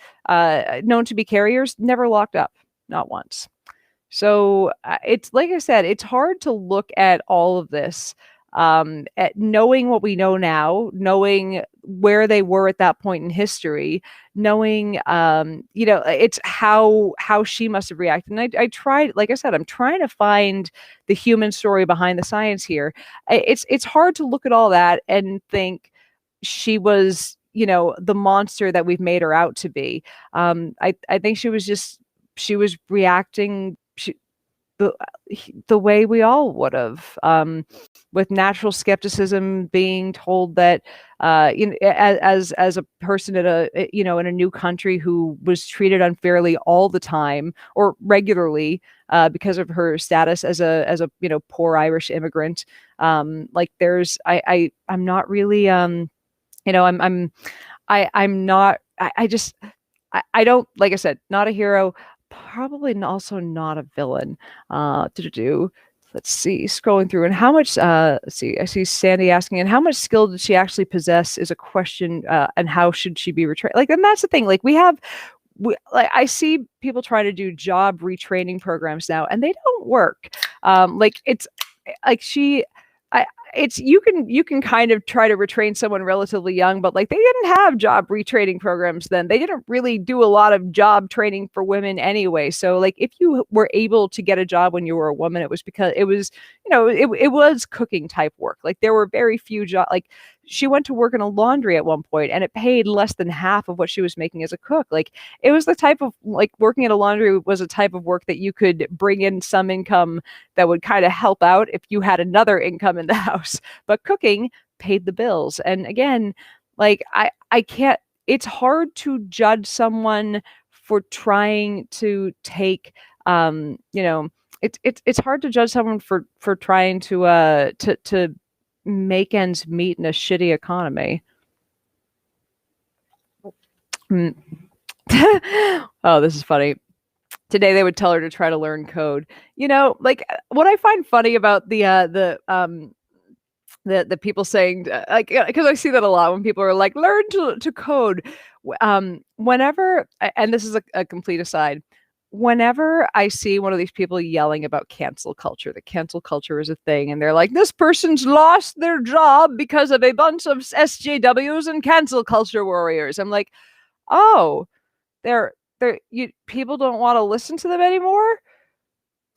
carriers never locked up, not once. So it's like I said, it's hard to look at all of this, at knowing what we know now, knowing where they were at that point in history, knowing it's how she must have reacted. And I tried, like I said, I'm trying to find the human story behind the science here. It's hard to look at all that and think she was the monster that we've made her out to be. I think she was reacting the way we all would have, with natural skepticism, being told that as a person in a new country who was treated unfairly all the time or regularly because of her status as a poor Irish immigrant. I'm not really I'm not I just I don't, like I said, not a hero, probably also not a villain. Let's see, scrolling through, and how much let's see, I see Sandy asking, and how much skill did she actually possess is a question, and how should she be retrained? And that's the thing, I see people trying to do job retraining programs now, and they don't work. It's like she I it's you can kind of try to retrain someone relatively young, but they didn't have job retraining programs then. They didn't really do a lot of job training for women anyway. So if you were able to get a job when you were a woman, it was because it was it was cooking type work. There were very few jobs. She went to work in a laundry at one point, and it paid less than half of what she was making as a cook. It was the type of working at a laundry was a type of work that you could bring in some income that would kind of help out if you had another income in the house. But cooking paid the bills. And again, I can't, it's hard to judge someone for trying to take it's hard to judge someone for trying to make ends meet in a shitty economy. Oh, this is funny. Today they would tell her to try to learn code. What I find funny about the people saying, because I see that a lot when people are learn to code. Whenever, and this is a complete aside, whenever I see one of these people yelling about cancel culture, that cancel culture is a thing, and they're like, this person's lost their job because of a bunch of SJWs and cancel culture warriors. I'm like, oh, people don't want to listen to them anymore.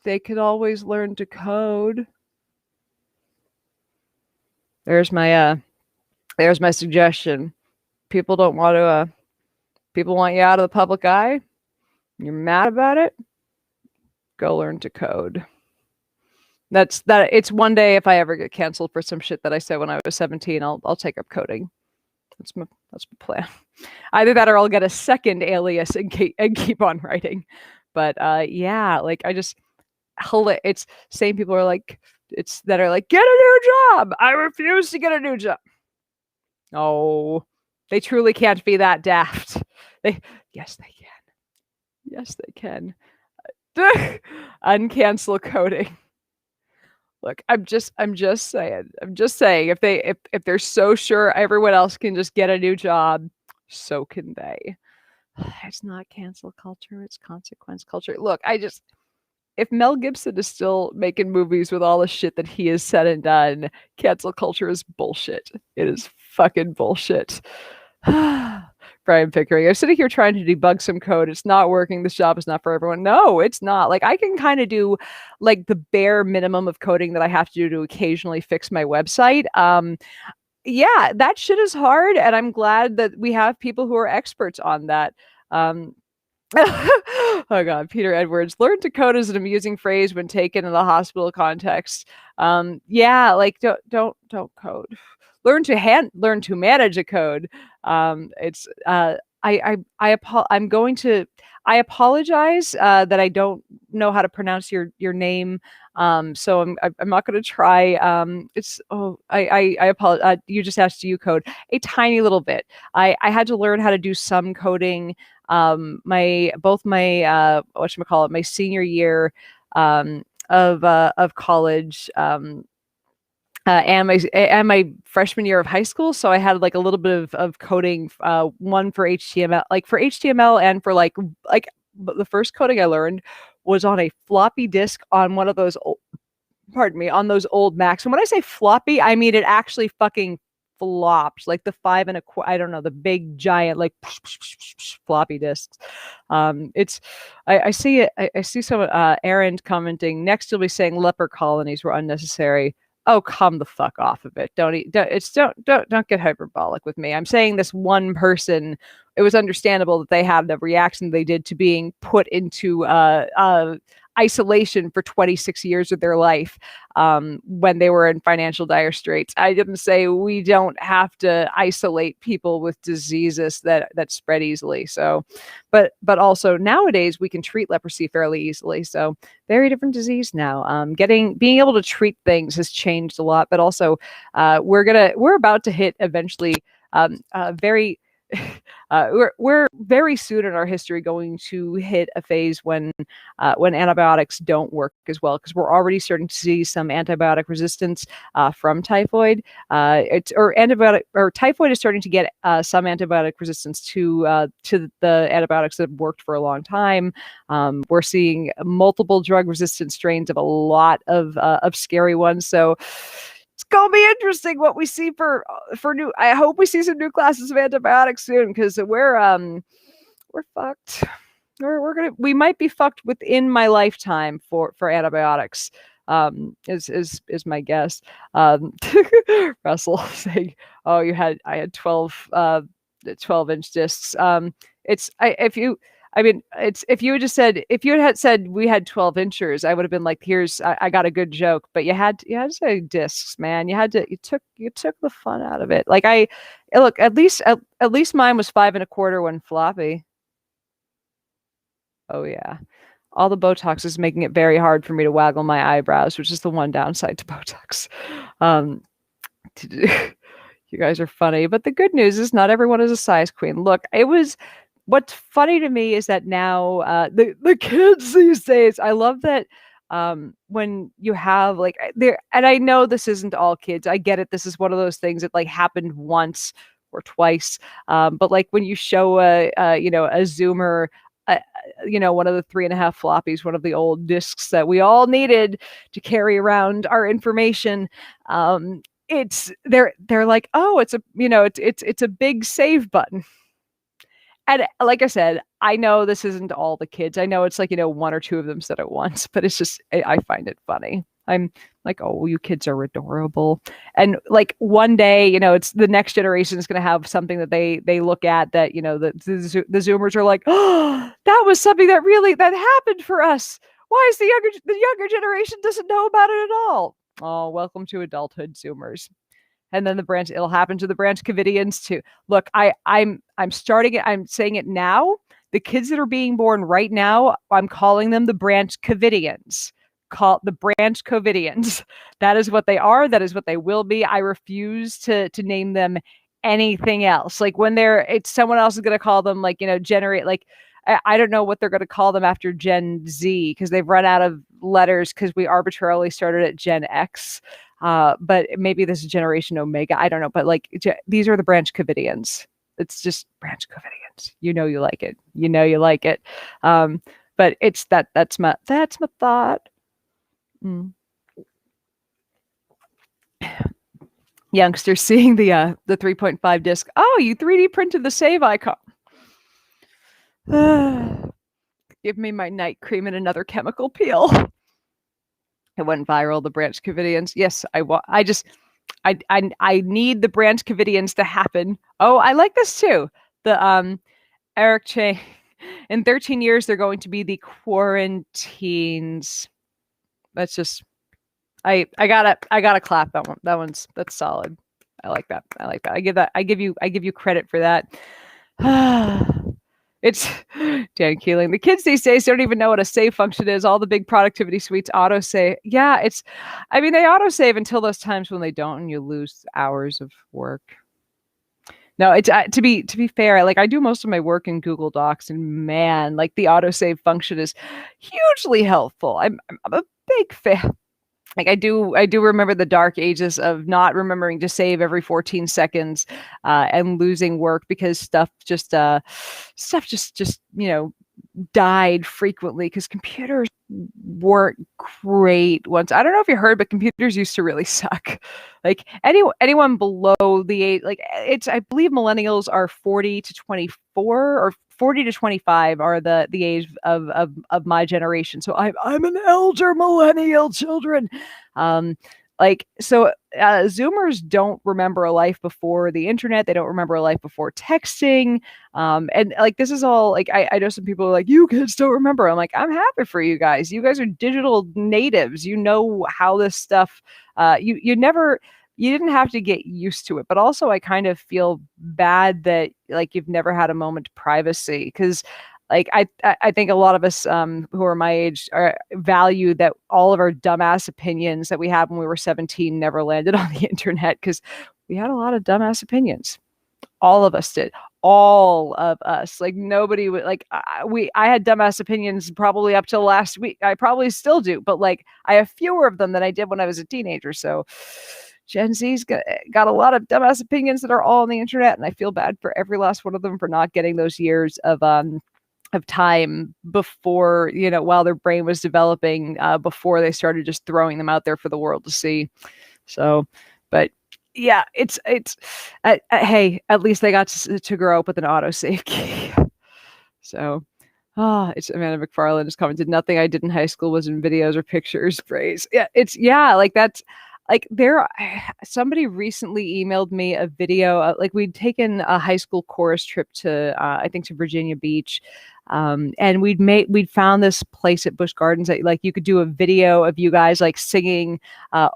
They could always learn to code. There's my suggestion. People want you out of the public eye. You're mad about it. Go learn to code. It's one day, if I ever get canceled for some shit that I said when I was 17, I'll take up coding. That's my plan. Either that or I'll get a second alias and keep on writing. But yeah, it's same people are get a new job. I refuse to get a new job. Oh, they truly can't be that daft. They, yes, they can. Yes, they can. Uncancel coding. Look, I'm just saying. I'm just saying if they're so sure everyone else can just get a new job, so can they. It's not cancel culture, it's consequence culture. Look, if Mel Gibson is still making movies with all the shit that he has said and done, cancel culture is bullshit. It is fucking bullshit. Brian Pickering, I'm sitting here trying to debug some code. It's not working. This job is not for everyone. No, it's not. Like, I can kind of do like the bare minimum of coding that I have to do to occasionally fix my website. Yeah, that shit is hard, and I'm glad that we have people who are experts on that. Um, oh God, Peter Edwards. Learn to code is an amusing phrase when taken in the hospital context. Yeah, like don't code. Learn to manage a code. It's I'm going to I apologize that I don't know how to pronounce your name. So I'm not going to try. It's oh I apologize. You just asked, do you code a tiny little bit? I had to learn how to do some coding my both my whatchamacallit, my senior year of college, and my freshman year of high school. So I had like a little bit of coding, one for HTML, like for HTML, and for like the first coding I learned was on a floppy disk on one of those old, pardon me, on those old Macs. And when I say floppy, I mean it actually fucking flopped, like the 5 1/4, I don't know, the big giant like floppy disks. It's I see it. I see some Aaron commenting next. You'll be saying leper colonies were unnecessary. Oh, come the fuck off of it. Don't get hyperbolic with me. I'm saying this one person, it was understandable that they had the reaction they did to being put into isolation for 26 years of their life, when they were in financial dire straits. I didn't say we don't have to isolate people with diseases that spread easily. So, but also nowadays we can treat leprosy fairly easily. So very different disease now. Being able to treat things has changed a lot, but also we're about to hit eventually very we're very soon in our history going to hit a phase when antibiotics don't work as well, because we're already starting to see some antibiotic resistance from typhoid. Typhoid is starting to get some antibiotic resistance to the antibiotics that have worked for a long time. We're seeing multiple drug resistant strains of a lot of scary ones. So it's gonna be interesting what we see for new. I hope we see some new classes of antibiotics soon, because we're fucked. We might be fucked within my lifetime for antibiotics. Is my guess. Russell saying, "Oh, I had 12-inch discs." It's if you I mean, it's if you had said we had 12 inchers, I would have been like, here's I got a good joke. But you had to say discs, man. You took the fun out of it. Like look, at least mine was 5 1/4 when floppy. Oh yeah. All the Botox is making it very hard for me to waggle my eyebrows, which is the one downside to Botox. You guys are funny, but the good news is not everyone is a size queen. Look, what's funny to me is that now the kids these days, I love that when you have like there, and I know this isn't all kids. I get it. This is one of those things that like happened once or twice. But like when you show a Zoomer, one of the 3.5 floppies, one of the old discs that we all needed to carry around our information. They're like, oh, it's a big save button. And like I said, I know this isn't all the kids. I know it's like, one or two of them said it once, but it's just, I find it funny. I'm like, oh, you kids are adorable. And like one day, it's the next generation is going to have something that they look at that, the Zoomers are like, oh, that was something that happened for us. Why is the younger generation doesn't know about it at all? Oh, welcome to adulthood, Zoomers. And then it'll happen to the Branch Covidians too. Look, I'm starting it. I'm saying it now. The kids that are being born right now, I'm calling them the Branch Covidians. Call the Branch Covidians. That is what they are. That is what they will be. I refuse to name them anything else. Like when it's someone else is going to call them like, generate, like, I don't know what they're going to call them after Gen Z because they've run out of letters because we arbitrarily started at Gen X. But maybe this is Generation Omega. I don't know. But like these are the Branch Covidians. It's just Branch Covidians. You like it. You like it. But it's that's my thought. Mm. Youngsters seeing the 3.5 disc. Oh, you 3D printed the save icon. Give me my night cream and another chemical peel. It went viral. The Branch Covidians. Yes, I need the Branch Covidians to happen. Oh, I like this too. The Eric Che. In 13 years, they're going to be the quarantines. That's just. I gotta clap that one. That's solid. I like that. I give you credit for that. It's Dan Keeling. The kids these days don't even know what a save function is. All the big productivity suites auto save. Yeah, they auto save until those times when they don't, and you lose hours of work. No, it's to be fair. Like I do most of my work in Google Docs, and man, like the autosave function is hugely helpful. I'm a big fan. Like I do remember the dark ages of not remembering to save every 14 seconds and losing work because stuff just died frequently because computers weren't great once. I don't know if you heard, but computers used to really suck. Like anyone below the age, like I believe millennials are 40 to 24 or 40 to 25 are the age of my generation. So I'm an elder millennial children. Zoomers don't remember a life before the internet. They don't remember a life before texting. And like, this is all like, I know some people are like, you kids don't remember. I'm like, I'm happy for you guys. You guys are digital natives. You know how this stuff, you didn't have to get used to it. But also I kind of feel bad that like, you've never had a moment of privacy. Cause like I think a lot of us who are my age value that all of our dumbass opinions that we had when we were 17 never landed on the internet because we had a lot of dumbass opinions. All of us did. All of us. Like nobody would like I had dumbass opinions probably up till last week. I probably still do, but like I have fewer of them than I did when I was a teenager. So Gen Z's got a lot of dumbass opinions that are all on the internet, and I feel bad for every last one of them for not getting those years of time before, while their brain was developing, before they started just throwing them out there for the world to see. So, but yeah, it's hey, at least they got to grow up with an autosave key. So, it's Amanda McFarland has commented, nothing I did in high school was in videos or pictures. Praise. Yeah, like that's like somebody recently emailed me a video, like we'd taken a high school chorus trip to, I think to Virginia Beach. And we'd found this place at Busch Gardens that like you could do a video of you guys like singing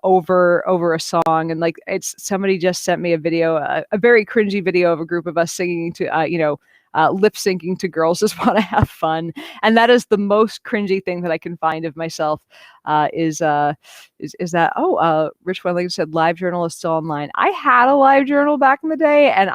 over a song, and like somebody just sent me a video, a very cringy video of a group of us singing to lip syncing to Girls Just Want to Have Fun, and that is the most cringy thing that I can find of myself. Is that Rich Wendling said live journal is still online. I had a live journal back in the day, and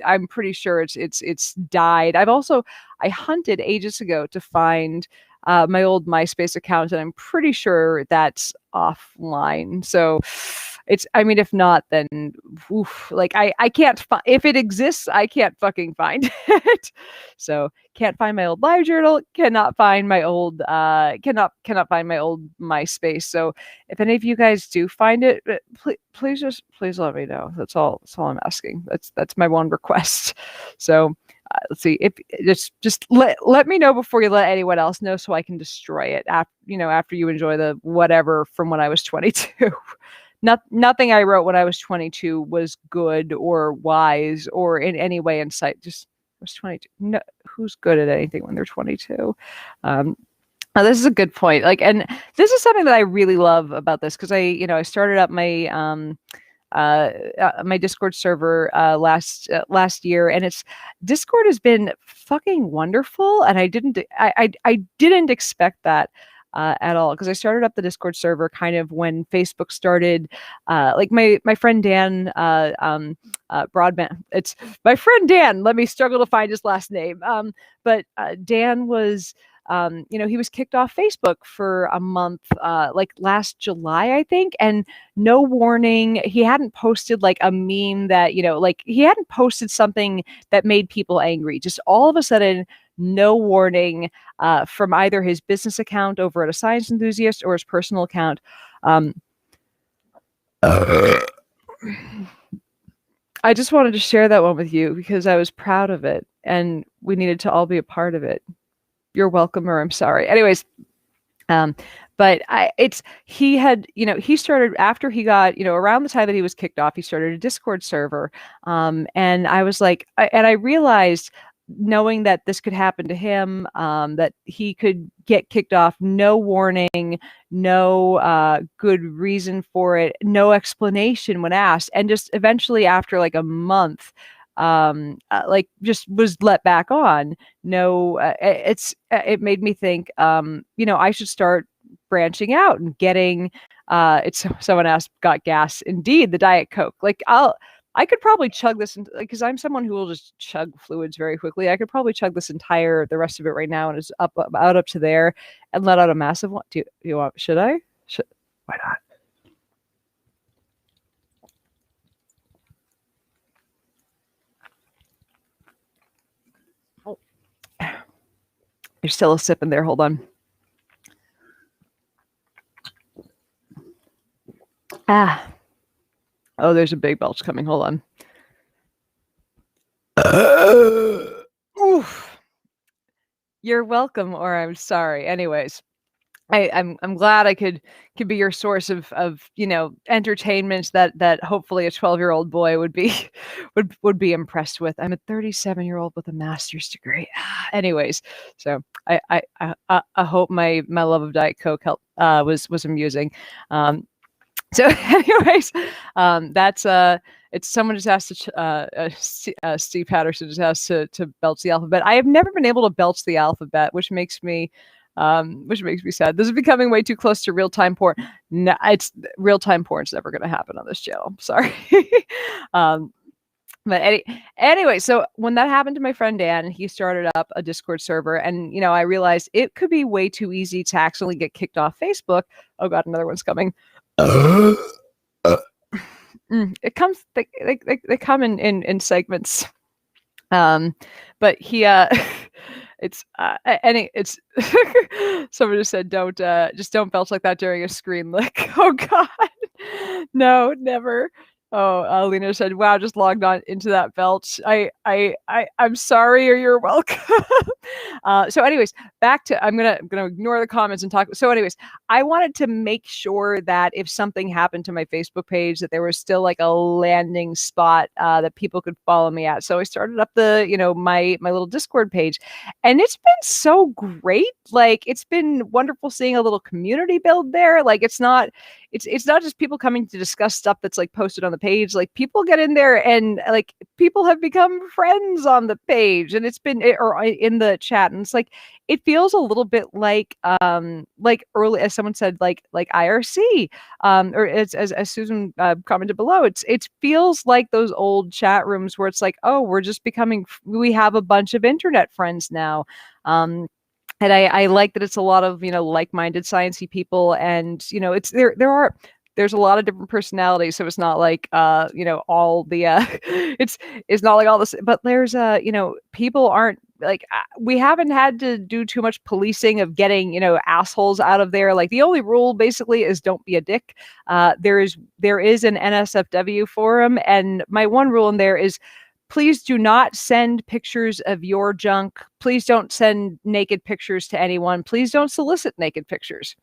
I'm pretty sure it's died. I hunted ages ago to find my old MySpace account, and I'm pretty sure that's offline. So if not, then like I can't if it exists, I can't fucking find it. So can't find my old live journal, cannot find my old cannot find my old MySpace. So if any of you guys do find it, please let me know. That's all I'm asking. That's my one request. So let's see, if just let me know before you let anyone else know, so I can destroy it after you enjoy the whatever from when I was 22. Nothing I wrote when I was 22 was good or wise or in any way in sight. Just I was 22. No, who's good at anything when they're 22? This is a good point. Like, and this is something that I really love about this, because I started up my my Discord server last year, and Discord has been fucking wonderful, and I didn't expect that. at all, because I started up the Discord server kind of when Facebook started. Like my friend Dan, Broadband. It's my friend Dan. Let me struggle to find his last name. But Dan was. He was kicked off Facebook for a month, like last July, I think, and no warning. He hadn't posted like a meme that, like he hadn't posted something that made people angry. Just all of a sudden, no warning from either his business account over at a science enthusiast or his personal account. I just wanted to share that one with you because I was proud of it and we needed to all be a part of it. You're welcome, or I'm sorry. Anyways, but he started after he got, around the time that he was kicked off, he started a Discord server. And I was like, I realized, knowing that this could happen to him, that he could get kicked off, no warning, no good reason for it, no explanation when asked, and just eventually after like a month, like just was let back on. No, it made me think, I should start branching out and getting, it's someone asked, got gas? Indeed, the Diet Coke. Like I could probably chug this, because I'm someone who will just chug fluids very quickly. I could probably chug the rest of it right now, and it's up to there, and let out a massive one. Do you want? Should I? Why not? Oh, there's still a sip in there. Hold on. Oh, there's a big belch coming. Hold on. Oof. You're welcome, or I'm sorry. Anyways, I'm glad I could be your source of entertainment that hopefully a 12-year-old boy would be would be impressed with. I'm a 37-year-old with a master's degree. Anyways, so I hope my love of Diet Coke was amusing. So anyways, that's it's someone just asked to Steve Patterson just asked to belch the alphabet. I have never been able to belch the alphabet, which makes me sad. This is becoming way too close to real-time porn. No, it's real-time porn's never going to happen on this channel. I'm sorry. But anyway, so when that happened to my friend Dan, he started up a Discord server, and I realized it could be way too easy to accidentally get kicked off Facebook. Oh God, another one's coming. It comes. They come in segments. But he it's someone just said don't belch like that during a screen lick. Oh God, no, never. Oh, Lena said, "Wow, just logged on into that belch. I'm sorry, or you're welcome." So, anyways, back to I'm gonna ignore the comments and talk. So, anyways, I wanted to make sure that if something happened to my Facebook page, that there was still like a landing spot that people could follow me at. So I started up the my little Discord page, and it's been so great. Like it's been wonderful seeing a little community build there. Like it's not just people coming to discuss stuff that's like posted on the page. Like people get in there and like people have become friends on the page, and it's been or in the chat, and it's like it feels a little bit like early, as someone said, like IRC, or as Susan commented below, it feels like those old chat rooms where it's like, oh, we have a bunch of internet friends now. And I like that it's a lot of like-minded sciencey people, and it's there's a lot of different personalities, so it's not like all the it's not like all this, but there's people aren't like we haven't had to do too much policing of getting assholes out of there. Like the only rule basically is don't be a dick. There is an NSFW forum, and my one rule in there is, please do not send pictures of your junk. Please don't send naked pictures to anyone. Please don't solicit naked pictures.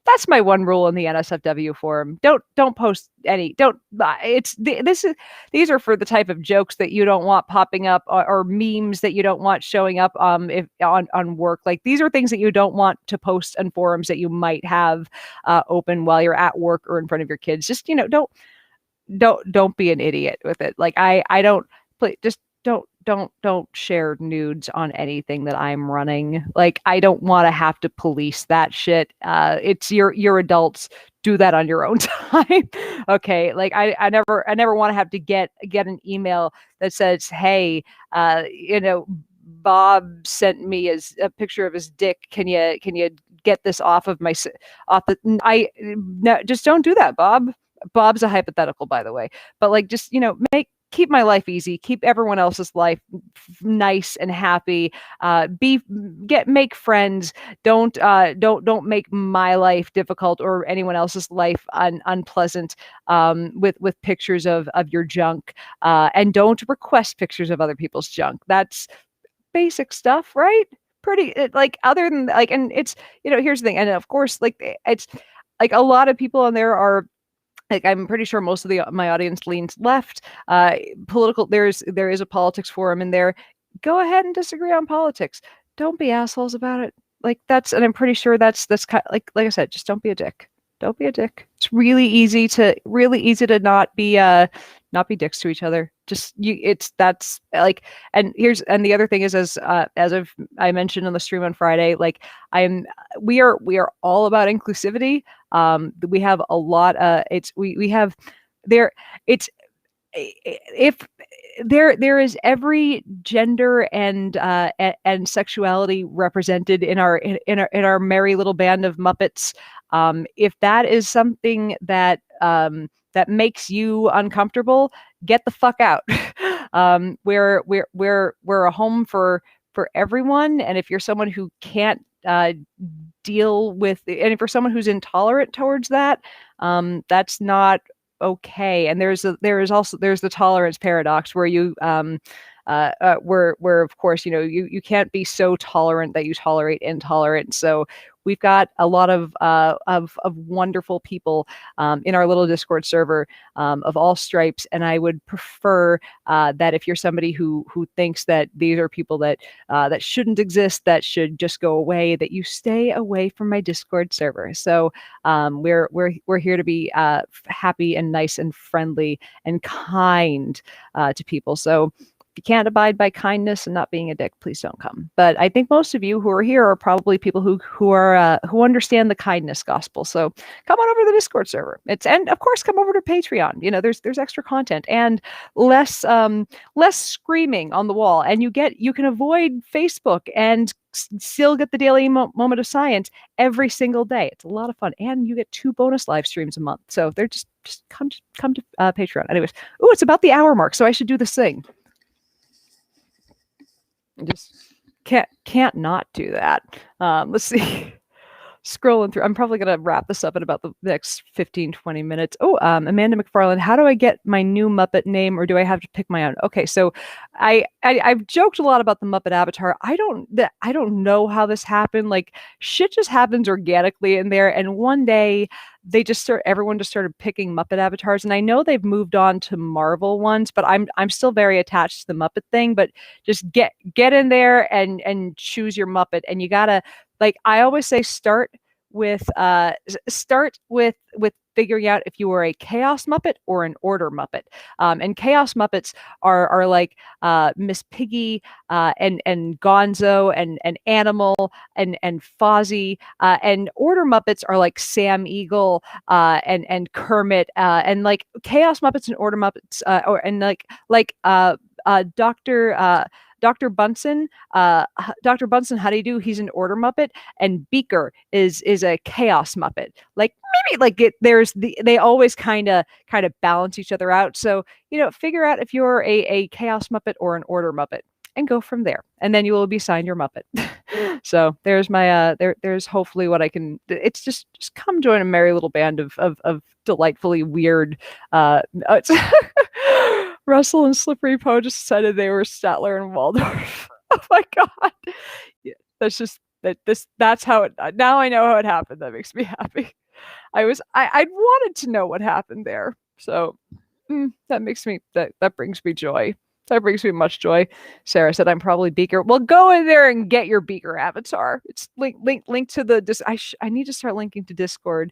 That's my one rule in the NSFW forum. Don't post any. Don't. These are for the type of jokes that you don't want popping up, or memes that you don't want showing up if on work. Like these are things that you don't want to post on forums that you might have open while you're at work or in front of your kids. Just don't be an idiot with it. Like I don't. Please, just don't share nudes on anything that I'm running. Like, I don't want to have to police that shit. It's your adults. Do that on your own time. Okay. Like, I never want to have to get an email that says, hey, Bob sent me a picture of his dick. Can you get this off of off the I no, just don't do that, Bob. Bob's a hypothetical, by the way. But like, just, keep my life easy, keep everyone else's life nice and happy. Make friends. Don't make my life difficult or anyone else's life unpleasant, with pictures of your junk. And don't request pictures of other people's junk. That's basic stuff, right? Like, other than, like, and it's, here's the thing. And of course, like, it's like a lot of people on there are, like, I'm pretty sure most of my audience leans left. Political, there is a politics forum in there. Go ahead and disagree on politics. Don't be assholes about it. Like, and I'm pretty sure that's kind of, like I said, just don't be a dick. Don't be a dick. It's really easy to not be dicks to each other. That's like, and the other thing is, as I mentioned on the stream on Friday, like, we are all about inclusivity. We have a lot, we have there, it's, if there is every gender and sexuality represented in our merry little band of Muppets. If that is something that makes you uncomfortable, get the fuck out. We're a home for everyone, and if you're someone who can't deal with, and if you're someone who's intolerant towards that, that's not okay. And there's the tolerance paradox, where where of course, you can't be so tolerant that you tolerate intolerance. So we've got a lot of wonderful people in our little Discord server, of all stripes, and I would prefer that if you're somebody who thinks that these are people that shouldn't exist, that should just go away, that you stay away from my Discord server. So we're here to be happy and nice and friendly and kind to people. So if you can't abide by kindness and not being a dick, please don't come. But I think most of you who are here are probably people who understand the kindness gospel. So come on over to the Discord server. And of course, come over to Patreon. There's extra content and less screaming on the wall, and you can avoid Facebook and still get the daily moment of science every single day. It's a lot of fun, and you get 2 bonus live streams a month. So they're just come to Patreon. Anyways, it's about the hour mark, so I should do this thing. Just can't not do that. Let's see. Scrolling through. I'm probably going to wrap this up in about the next 15-20 minutes. Amanda McFarland, how do I get my new Muppet name, or do I have to pick my own? Okay, so I've joked a lot about the Muppet avatar. I don't know how this happened. Like, shit just happens organically in there, and one day everyone just started picking Muppet avatars, and I know they've moved on to Marvel ones, but I'm still very attached to the Muppet thing. But just get in there and choose your Muppet, and you gotta, like, I always say, start with figuring out if you are a Chaos Muppet or an Order Muppet. And Chaos Muppets are like Miss Piggy and Gonzo and Animal and Fozzie. And Order Muppets are like Sam Eagle and Kermit. And like Chaos Muppets and Order Muppets Dr. Bunsen, how do you do? He's an Order Muppet, and Beaker is a Chaos Muppet. Like, maybe they always kind of balance each other out. So figure out if you're a Chaos Muppet or an Order Muppet, and go from there. And then you will be signed your Muppet. So there's my there's hopefully what I can. It's just come join a merry little band of delightfully weird. It's Russell and Slippery Poe just decided they were Statler and Waldorf. Oh my god! Yeah, that's how it. Now I know how it happened. That makes me happy. I wanted to know what happened there. So that makes me that brings me joy. That brings me much joy. Sarah said, "I'm probably Beaker." Well, go in there and get your Beaker avatar. It's link to the. I need to start linking to Discord.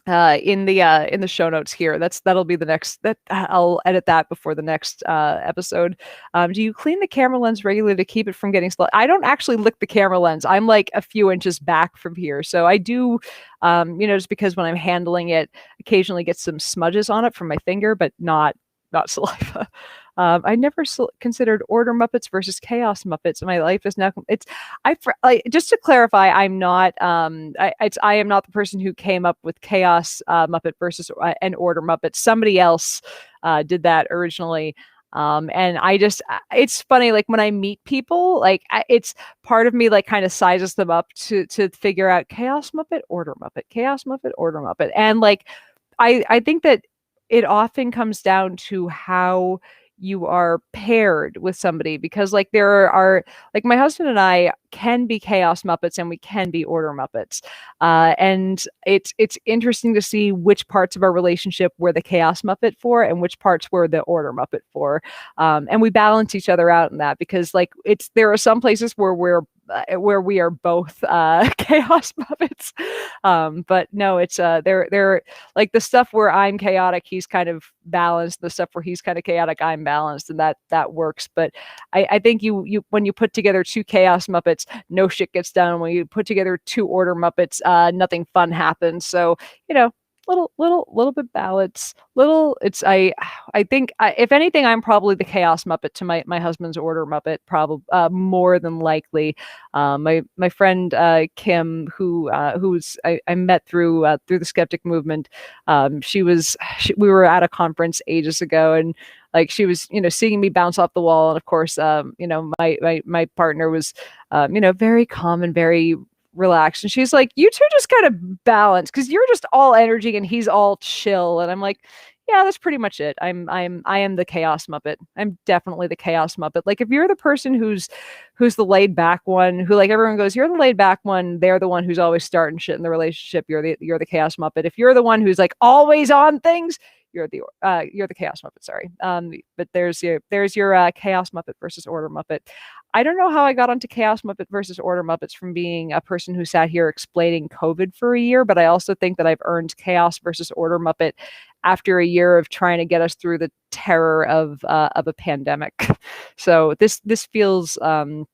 in the show notes here. That'll be the next that I'll edit that before the next episode. Do you clean the camera lens regularly to keep it from getting slow? I don't actually lick the camera lens. I'm like a few inches back from here, so I do. Just because when I'm handling it, occasionally get some smudges on it from my finger, but not saliva. I never considered Order Muppets versus Chaos Muppets. My life is now just to clarify, I'm not I am not the person who came up with Chaos Muppet versus and Order Muppets. Somebody else did that originally. And it's funny, like when I meet people, like it's part of me like kind of sizes them up to figure out Chaos Muppet, Order Muppet, Chaos Muppet, Order Muppet. And like, I think that it often comes down to how you are paired with somebody, because like there are like my husband and I can be Chaos Muppets and we can be Order Muppets, and it's interesting to see which parts of our relationship we're the Chaos Muppet for and which parts we're the Order Muppet for, and we balance each other out in that, because like there are some places where we are both Chaos Muppets, but no, it's they're like the stuff where I'm chaotic, he's kind of balanced. The stuff where he's kind of chaotic, I'm balanced, and that works. But I think you when you put together two Chaos Muppets, no shit gets done. When you put together two Order Muppets, nothing fun happens. So little bit balance. I think if anything, I'm probably the Chaos Muppet to my husband's Order Muppet, probably more than likely. My friend Kim, who's I met through the Skeptic movement. We were at a conference ages ago, and like she was seeing me bounce off the wall, and of course my partner was very calm and very relaxed, and she's like, you two just kind of balance, because you're just all energy and he's all chill. And I'm like, yeah, that's pretty much it. I am the Chaos Muppet. I'm definitely the Chaos Muppet. Like if you're the person who's the laid back one, who like everyone goes, you're the laid back one, they're the one who's always starting shit in the relationship, you're the Chaos Muppet. If you're the one who's like always on things, you're the Chaos Muppet. Sorry. But there's your Chaos Muppet versus Order Muppet. I don't know how I got onto Chaos Muppet versus Order Muppets from being a person who sat here explaining COVID for a year, but I also think that I've earned Chaos versus Order Muppet after a year of trying to get us through the terror of a pandemic. So this feels a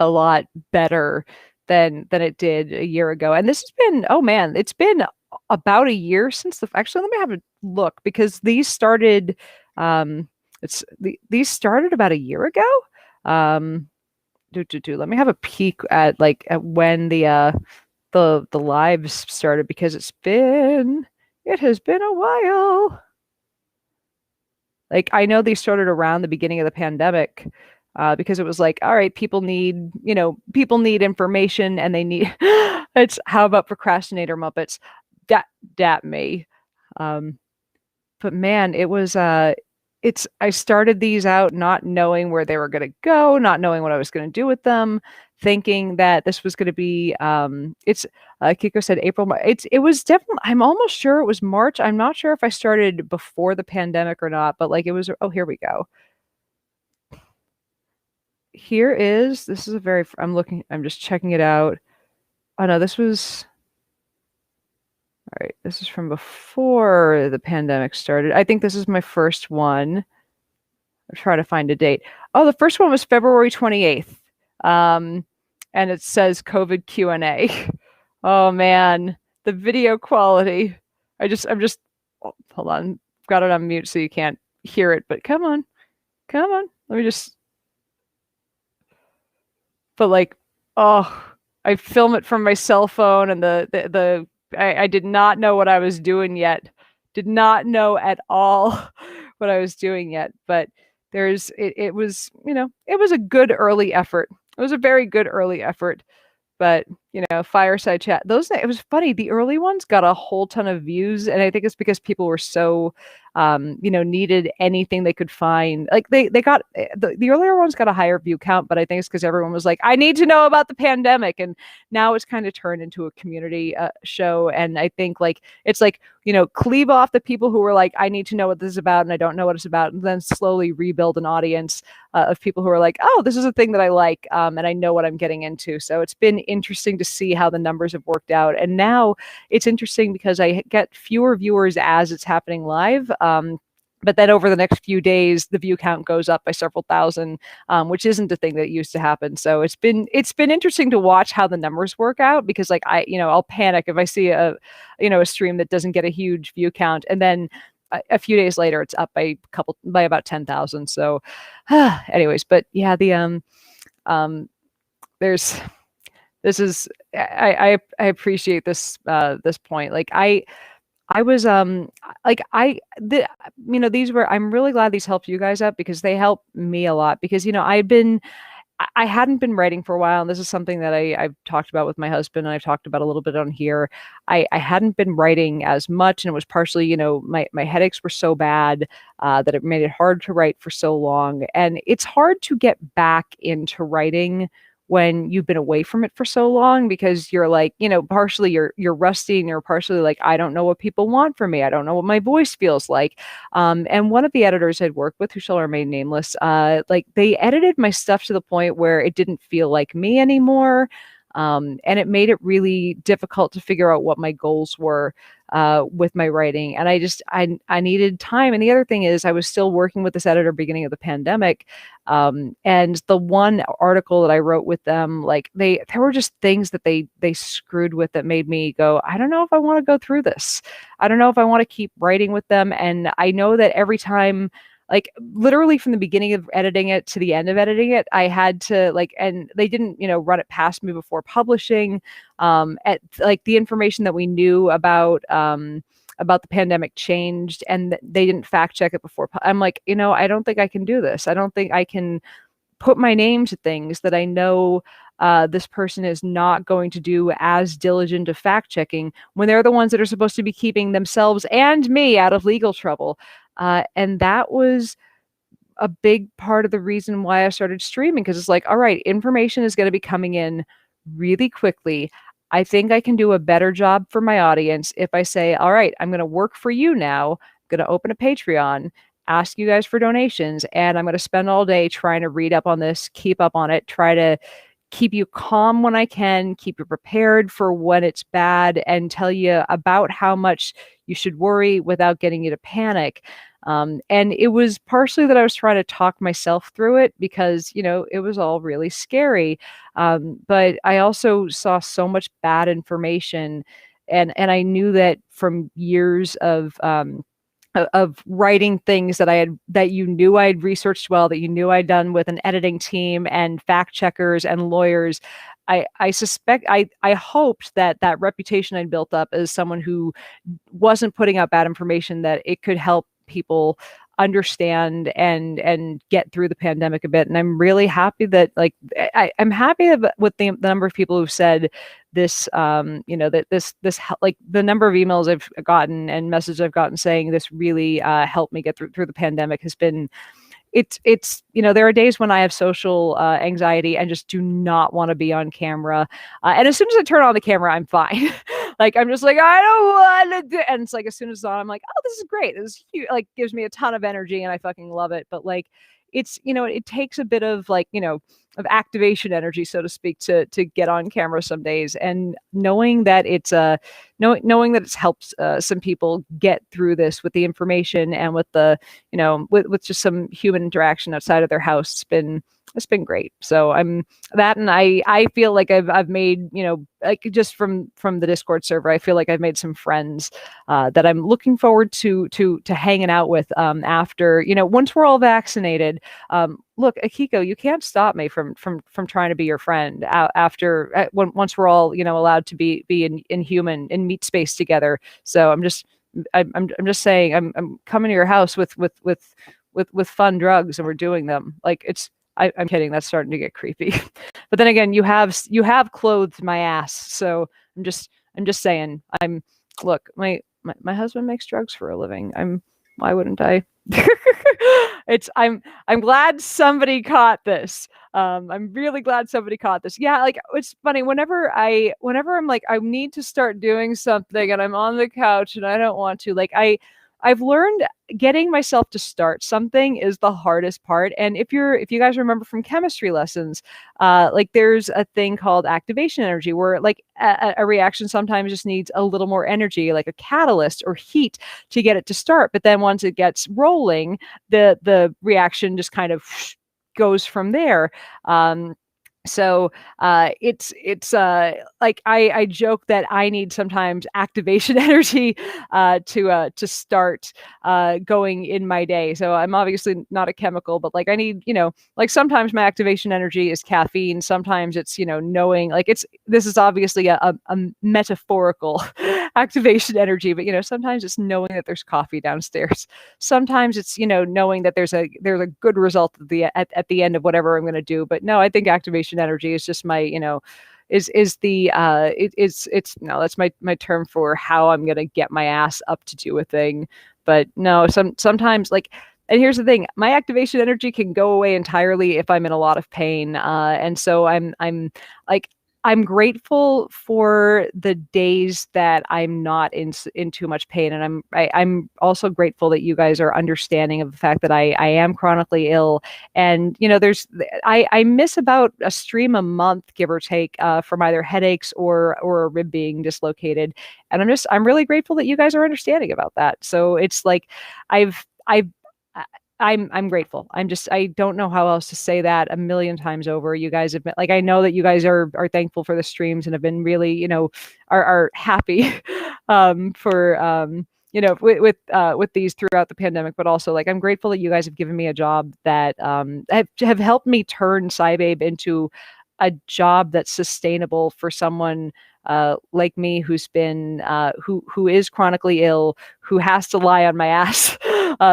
lot better than it did a year ago. And this has been, oh man, it's been about a year since actually, let me have a look, because these started these started about a year ago. Let me have a peek at when the lives started, because it has been a while. Like I know they started around the beginning of the pandemic, because it was like, all right, people need information, and they need it's how about procrastinator Muppets? Dat me. But man, it was I started these out not knowing where they were going to go, not knowing what I was going to do with them, thinking that this was going to be Kiko said April. It was definitely, I'm almost sure it was March. I'm not sure if I started before the pandemic or not, but like it was, oh, here we go. This is a very, I'm just checking it out. Oh no, this was, all right, this is from before the pandemic started. I think this is my first one. I'm trying to find a date. Oh, the first one was February 28th. And it says COVID Q&A. Oh man, the video quality. I'm just hold on. I've got it on mute so you can't hear it, but come on. Let me just, but like, oh, I film it from my cell phone, and I did not know what I was doing yet. Did not know at all what I was doing yet. But it was, it was a good early effort. It was a very good early effort. But, fireside chat, it was funny. The early ones got a whole ton of views. And I think it's because people were so, needed anything they could find. Like they got, the earlier ones got a higher view count, but I think it's because everyone was like, I need to know about the pandemic. And now it's kind of turned into a community show. And I think it's like, cleave off the people who were like, I need to know what this is about, and I don't know what it's about. And then slowly rebuild an audience of people who are like, oh, this is a thing that I like. And I know what I'm getting into. So it's been interesting to to see how the numbers have worked out. And now it's interesting because I get fewer viewers as it's happening live. But then over the next few days, the view count goes up by several thousand, which isn't a thing that used to happen. So it's been interesting to watch how the numbers work out, because like I'll panic if I see a stream that doesn't get a huge view count, and then a few days later it's up by about 10,000. So, anyways, but yeah, there's this is I appreciate this point. Like I was like these were I'm really glad these helped you guys out, because they help me a lot, because I hadn't been writing for a while, and this is something that I've talked about with my husband, and I've talked about a little bit on here. I hadn't been writing as much, and it was partially, my headaches were so bad that it made it hard to write for so long. And it's hard to get back into writing when you've been away from it for so long, because you're like, partially you're rusty, and you're partially like, I don't know what people want from me. I don't know what my voice feels like. And one of the editors I'd worked with, who shall remain nameless, like they edited my stuff to the point where it didn't feel like me anymore. And it made it really difficult to figure out what my goals were with my writing. And I needed time. And the other thing is, I was still working with this editor beginning of the pandemic. And the one article that I wrote with them, like there were just things that they screwed with that made me go, I don't know if I want to go through this. I don't know if I want to keep writing with them. And I know that every time, like literally from the beginning of editing it to the end of editing it, I had to and they didn't, run it past me before publishing. At like the information that we knew about the pandemic changed, and they didn't fact check it before. I'm like, I don't think I can do this. I don't think I can put my name to things that I know this person is not going to do as diligent of fact checking, when they're the ones that are supposed to be keeping themselves and me out of legal trouble. And that was a big part of the reason why I started streaming, because it's like, all right, information is going to be coming in really quickly. I think I can do a better job for my audience if I say, all right, I'm going to work for you now. I'm going to open a Patreon, ask you guys for donations, and I'm going to spend all day trying to read up on this, keep up on it, try to keep you calm when I can, keep you prepared for when it's bad, and tell you about how much you should worry without getting you to panic. And it was partially that I was trying to talk myself through it, because, it was all really scary. But I also saw so much bad information, and I knew that from years of writing things that that I'd researched well, that I'd done with an editing team and fact checkers and lawyers. I suspect I hoped that reputation I'd built up as someone who wasn't putting out bad information, that it could help people understand and get through the pandemic a bit. And I'm really happy that I'm happy with the number of people who've said this, that this like the number of emails I've gotten and messages I've gotten saying this really helped me get through the pandemic has been, it's there are days when I have social anxiety and just do not want to be on camera. And as soon as I turn on the camera, I'm fine. Like, I'm just like, I don't want to do, and it's like, as soon as it's on, I'm like, oh, this is great. This is huge. Like, gives me a ton of energy, and I fucking love it. But like, it's, it takes a bit of of activation energy, so to speak, to get on camera some days. And knowing that it's knowing that it's helped some people get through this with the information and with the, with just some human interaction outside of their house, it's been great. So I'm that, and I feel like I've made, like just from the Discord server, I feel like I've made some friends that I'm looking forward to hanging out with after, once we're all vaccinated. Look, Akiko, you can't stop me from trying to be your friend after once we're all, allowed to be in human in meat space together. So I'm just saying, I'm coming to your house with fun drugs, and we're doing them. Like, I'm kidding. That's starting to get creepy. But then again, you have clothed my ass. So I'm just saying, look, my husband makes drugs for a living. Why wouldn't I? I'm glad somebody caught this. I'm really glad somebody caught this. Yeah, like, it's funny, whenever I'm like, I need to start doing something, and I'm on the couch and I don't want to, like, I I've learned getting myself to start something is the hardest part. And if you guys remember from chemistry lessons, like there's a thing called activation energy where like a reaction sometimes just needs a little more energy, like a catalyst or heat to get it to start. But then once it gets rolling, the reaction just kind of goes from there. Um, so it's like I joke that I need sometimes activation energy to start going in my day. So I'm obviously not a chemical, but like I need, like sometimes my activation energy is caffeine. Sometimes it's, knowing like this is obviously a metaphorical activation energy, but sometimes it's knowing that there's coffee downstairs. Sometimes it's, knowing that there's a good result at the end of whatever I'm going to do. But no, I think activation energy is just my, is the it's no, that's my term for how I'm going to get my ass up to do a thing. But no, sometimes like, and here's the thing, my activation energy can go away entirely if I'm in a lot of pain. And so I'm like, I'm grateful for the days that I'm not in too much pain, and I'm also grateful that you guys are understanding of the fact that I am chronically ill, and I miss about a stream a month, give or take, from either headaches or a rib being dislocated, and I'm really grateful that you guys are understanding about that. So it's like I've I'm grateful. I don't know how else to say that a million times over. You guys have been like, I know that you guys are thankful for the streams and have been really, are happy for with these throughout the pandemic, but also like I'm grateful that you guys have given me a job that have helped me turn SciBabe into a job that's sustainable for someone like me who's been who is chronically ill, who has to lie on my ass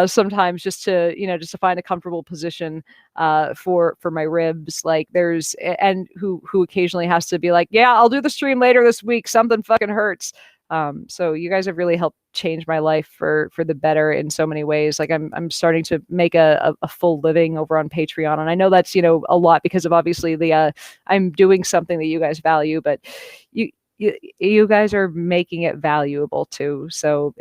sometimes just to find a comfortable position for my ribs. Like and who occasionally has to be like, yeah, I'll do the stream later this week. Something fucking hurts. So you guys have really helped change my life for the better in so many ways. Like I'm starting to make a full living over on Patreon, and I know that's a lot because of obviously the I'm doing something that you guys value, but you guys are making it valuable too. So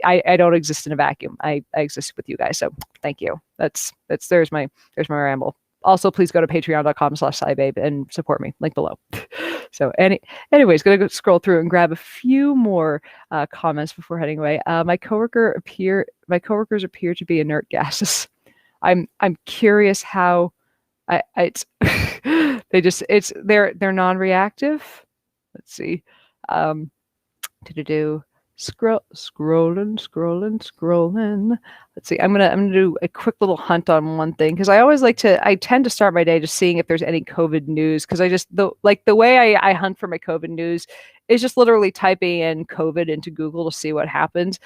I don't exist in a vacuum. I exist with you guys. So thank you. There's my ramble. Also, please go to patreon.com/SciBabe and support me. Link below. So anyways, gonna go scroll through and grab a few more comments before heading away. My coworkers appear to be inert gases. I'm curious how it's they're non-reactive. Let's see. Do scrolling. Let's see. I'm gonna do a quick little hunt on one thing because I tend to start my day just seeing if there's any COVID news because the way I hunt for my COVID news is just literally typing in COVID into Google to see what happens.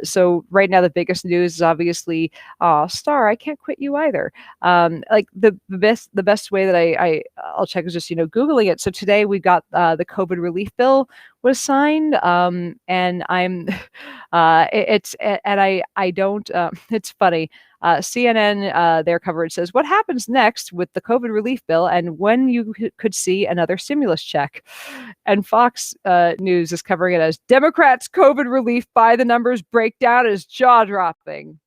So right now the biggest news is obviously, Star, I can't quit you either. Like the best way that I'll check is just Googling it. So today we got the COVID relief bill was signed, and I'm I don't it's funny. CNN, their coverage says, what happens next with the COVID relief bill and when you could see another stimulus check? And Fox News is covering it as Democrats' COVID relief by the numbers breakdown is jaw-dropping.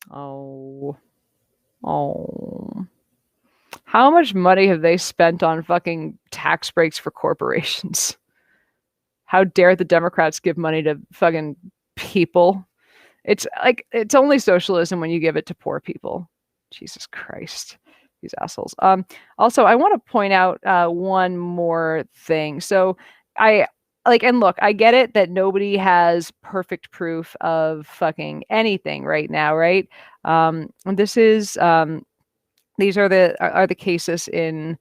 Oh. How much money have they spent on fucking tax breaks for corporations? How dare the Democrats give money to fucking people? It's like, it's only socialism when you give it to poor people. Jesus Christ, these assholes. Also, I want to point out one more thing. So and look, I get it that nobody has perfect proof of fucking anything right now, right? And these are the cases in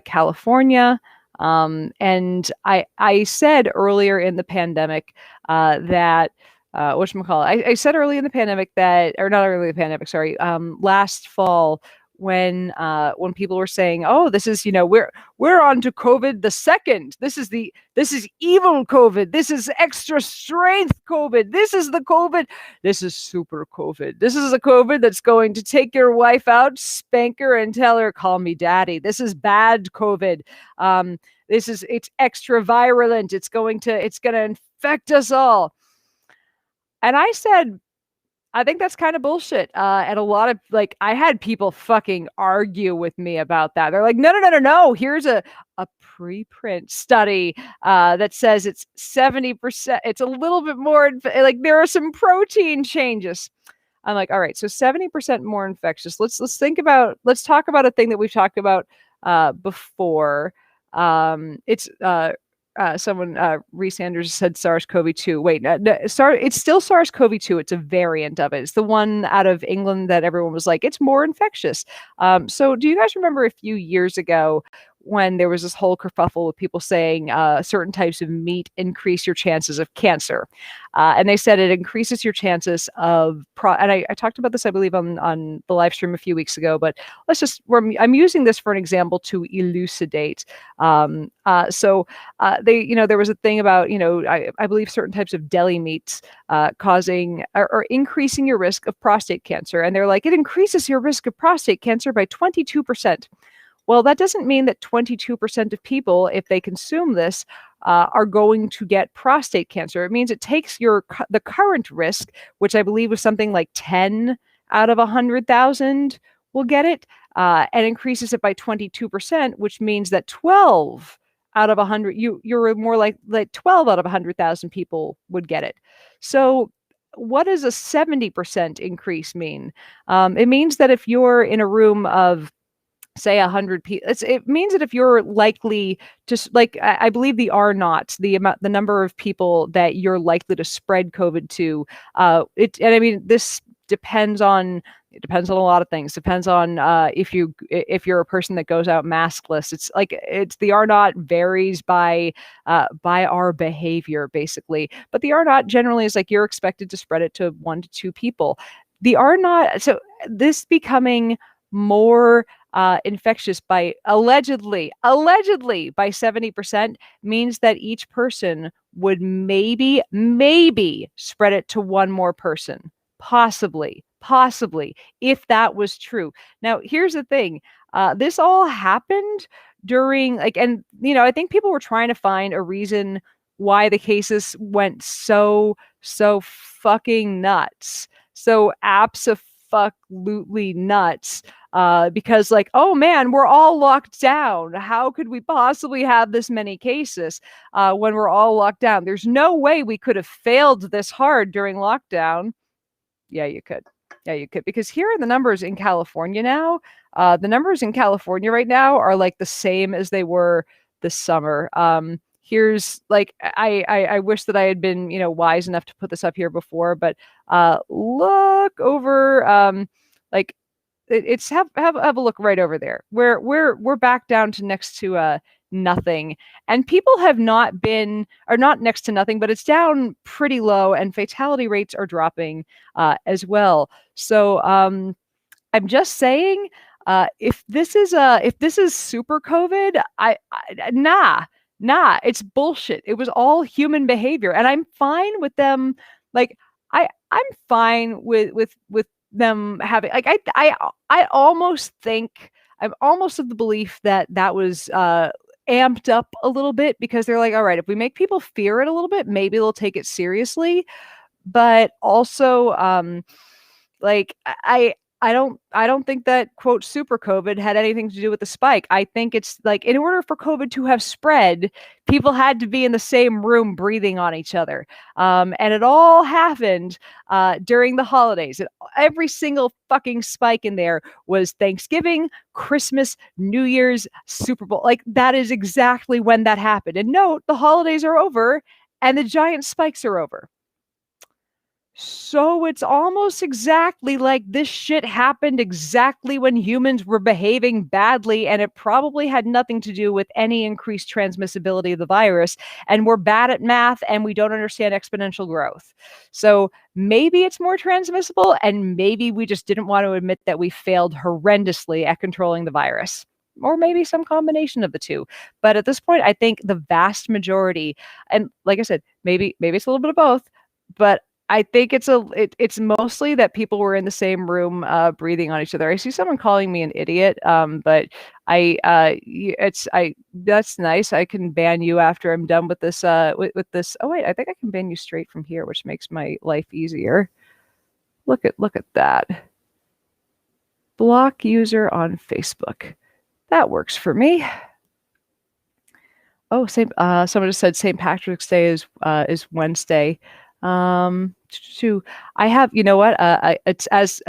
California. And I said earlier in the pandemic that whatchamacallit, I said early in the pandemic that, or not early in the pandemic, sorry, last fall when people were saying, oh, this is, we're on to COVID the second. This is evil COVID. This is extra strength COVID. This is the COVID. This is super COVID. This is a COVID that's going to take your wife out, spank her, and tell her, call me daddy. This is bad COVID. It's extra virulent. It's going to infect us all. And I said, I think that's kind of bullshit. And a lot of like, I had people fucking argue with me about that. They're like, no, no, no, no, no. Here's a preprint study that says it's 70%. It's a little bit more like there are some protein changes. I'm like, all right, so 70% more infectious. Let's talk about a thing that we've talked about before. It's someone Reese Anders said SARS-CoV-2. Wait, no, it's still SARS-CoV-2. It's a variant of it. It's the one out of England that everyone was like, it's more infectious. So do you guys remember a few years ago when there was this whole kerfuffle with people saying certain types of meat increase your chances of cancer? And they said it increases your chances of and I talked about this, I believe, on the live stream a few weeks ago, but I'm using this for an example to elucidate. There was a thing about, I believe certain types of deli meats causing or increasing your risk of prostate cancer. And they're like, it increases your risk of prostate cancer by 22%. Well, that doesn't mean that 22% of people, if they consume this, are going to get prostate cancer. It means it takes the current risk, which I believe was something like 10 out of 100,000 will get it, and increases it by 22%, which means that 12 out of 100, you're more like 12 out of 100,000 people would get it. So what does a 70% increase mean? It means that if you're in a room of say 100 people, it means that if you're likely to, like, I believe the R naught, the number of people that you're likely to spread COVID to, and I mean, this depends on a lot of things. Depends on if you're a person that goes out maskless. It's the R naught varies by our behavior, basically. But the R naught generally is like you're expected to spread it to 1 to 2 people. The R naught, so this becoming more infectious by allegedly by 70% means that each person would maybe spread it to one more person, possibly, if that was true. Now, here's the thing. This all happened during I think people were trying to find a reason why the cases went so fucking nuts. So absolutely nuts. Because oh man, we're all locked down. How could we possibly have this many cases when we're all locked down? There's no way we could have failed this hard during lockdown. Yeah, you could. Yeah, you could. Because here are the numbers in California now. The numbers in California right now are like the same as they were this summer. Here's I wish that I had been wise enough to put this up here before, but look over it's have a look right over there where we're back down to next to nothing, and people have not next to nothing, but it's down pretty low, and fatality rates are dropping as well. So I'm just saying, if this is super COVID, nah, it's bullshit. It was all human behavior, and I'm fine with them. I'm fine with them having I almost think I'm almost of the belief that was amped up a little bit, because they're like, all right, if we make people fear it a little bit, maybe they'll take it seriously. But also I don't think that quote super COVID had anything to do with the spike. I think it's like, in order for COVID to have spread, people had to be in the same room breathing on each other. And it all happened during the holidays. Every single fucking spike in there was Thanksgiving, Christmas, New Year's, Super Bowl. Like, that is exactly when that happened. And note, the holidays are over and the giant spikes are over. So it's almost exactly like this shit happened exactly when humans were behaving badly, and it probably had nothing to do with any increased transmissibility of the virus. And we're bad at math, and we don't understand exponential growth. So maybe it's more transmissible, and maybe we just didn't want to admit that we failed horrendously at controlling the virus. Or maybe some combination of the two. But at this point, I think the vast majority, and like I said, maybe it's a little bit of both, but I think it's mostly that people were in the same room breathing on each other. I see someone calling me an idiot, but that's nice. I can ban you after I'm done with this with this. Oh wait, I think I can ban you straight from here, which makes my life easier. Look at that. Block user on Facebook. That works for me. Oh, same. Someone just said St. Patrick's Day is Wednesday. To I have, you know what? It's as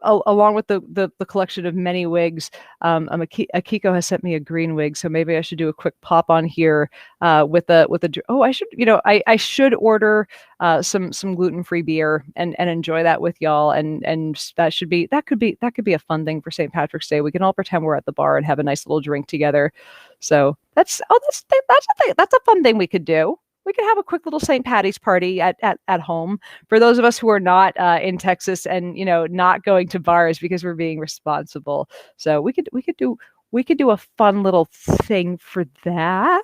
along with the collection of many wigs. Akiko has sent me a green wig, so maybe I should do a quick pop on here with a. Oh, I should, I should order some gluten-free beer and enjoy that with y'all, and that could be a fun thing for St. Patrick's Day. We can all pretend we're at the bar and have a nice little drink together. So that's a fun thing we could do. We could have a quick little St. Patty's party at home for those of us who are not in Texas and not going to bars because we're being responsible. So we could do a fun little thing for that.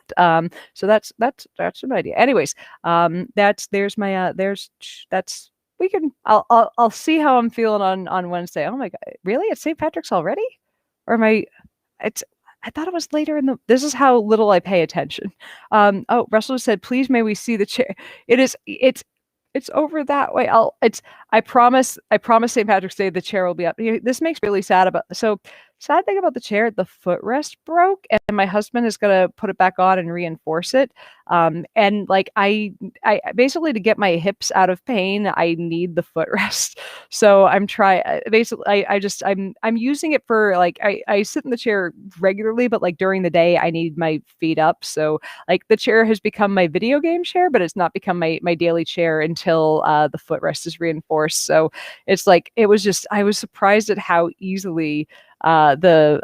So that's an idea. Anyways, there's my that's we can I'll see how I'm feeling on Wednesday. Oh my God, really? It's St. Patrick's already? Or am I? It's I thought it was later in the. This is how little I pay attention. Oh, Russell said, "Please, may we see the chair?" It is. It's over that way. I promise. I promise. St. Patrick's Day, the chair will be up. This makes me really sad about. So sad thing about the chair, the footrest broke, and my husband is gonna put it back on and reinforce it. And like I basically to get my hips out of pain, I need the footrest. So I'm trying. Basically, I'm using it for like I sit in the chair regularly, but like during the day, I need my feet up. So like the chair has become my video game chair, but it's not become my daily chair until the footrest is reinforced. So it's like I was surprised at how easily the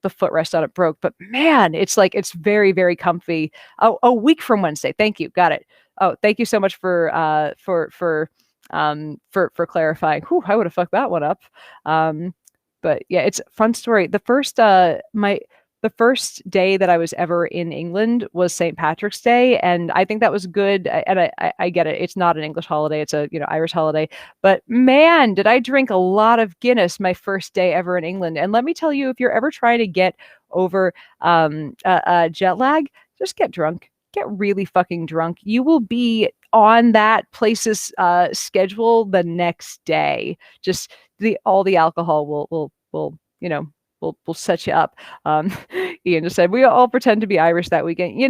footrest on it broke. But man, it's very, very comfy. Oh, a week from Wednesday. Thank you. Got it. Oh, thank you so much for clarifying. Whew, I would have fucked that one up. But yeah, it's a fun story. The first day that I was ever in England was St. Patrick's Day, and I think that was good. And I get it; it's not an English holiday; it's a Irish holiday. But man, did I drink a lot of Guinness my first day ever in England! And let me tell you, if you're ever trying to get over jet lag, just get drunk. Get really fucking drunk. You will be on that place's schedule the next day. Just all the alcohol will we'll set you up. Ian just said we all pretend to be Irish that weekend.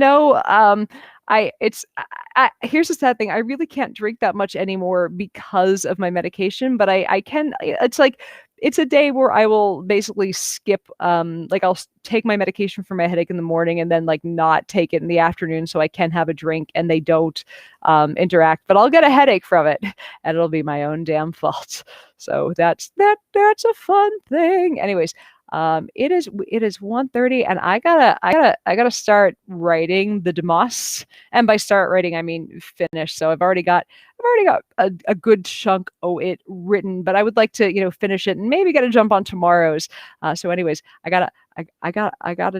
Here's the sad thing. I really can't drink that much anymore because of my medication, but I can. It's like it's a day where I will basically skip. Like I'll take my medication for my headache in the morning and then like not take it in the afternoon, so I can have a drink and they don't interact. But I'll get a headache from it, and it'll be my own damn fault. So that's a fun thing. Anyways, it is 1:30 and I gotta start writing the Demos. And by start writing, I mean finish. So I've already got a good chunk of it written, but I would like to, finish it and maybe get a jump on tomorrow's. So anyways, I gotta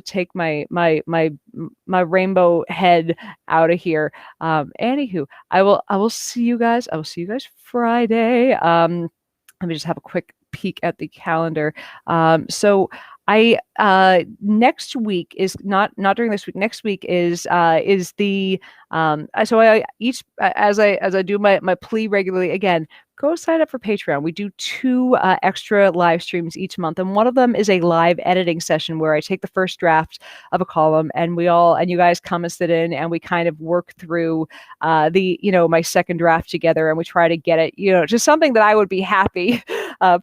take my rainbow head out of here. Anywho, I will see you guys. I will see you guys Friday. Let me just have a quick peek at the calendar. So I next week is not during this week. Next week is the so I each as I do my plea regularly again. Go sign up for Patreon. We do 2 extra live streams each month, and one of them is a live editing session where I take the first draft of a column, and you guys come and sit in, and we kind of work through my second draft together, and we try to get it, just something that I would be happy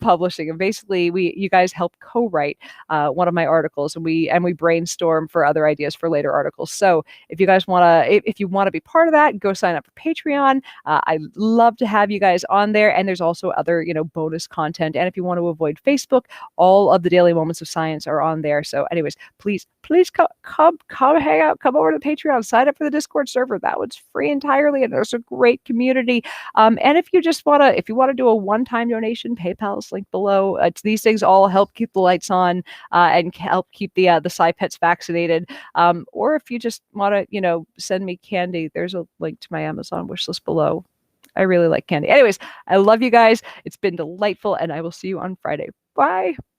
publishing. And basically, you guys help co-write one of my articles, and we brainstorm for other ideas for later articles. So if you guys if you want to be part of that, go sign up for Patreon. I'd love to have you guys on there. And there's also other, bonus content. And if you want to avoid Facebook, all of the daily moments of science are on there. So anyways, please come hang out, come over to the Patreon, sign up for the Discord server. That one's free entirely. And there's a great community. And if you want to do a one-time donation, PayPal's link below. These things all help keep the lights on and help keep the Sci Pets vaccinated. Or if you just want to, send me candy, there's a link to my Amazon wishlist below. I really like candy. Anyways, I love you guys. It's been delightful, and I will see you on Friday. Bye.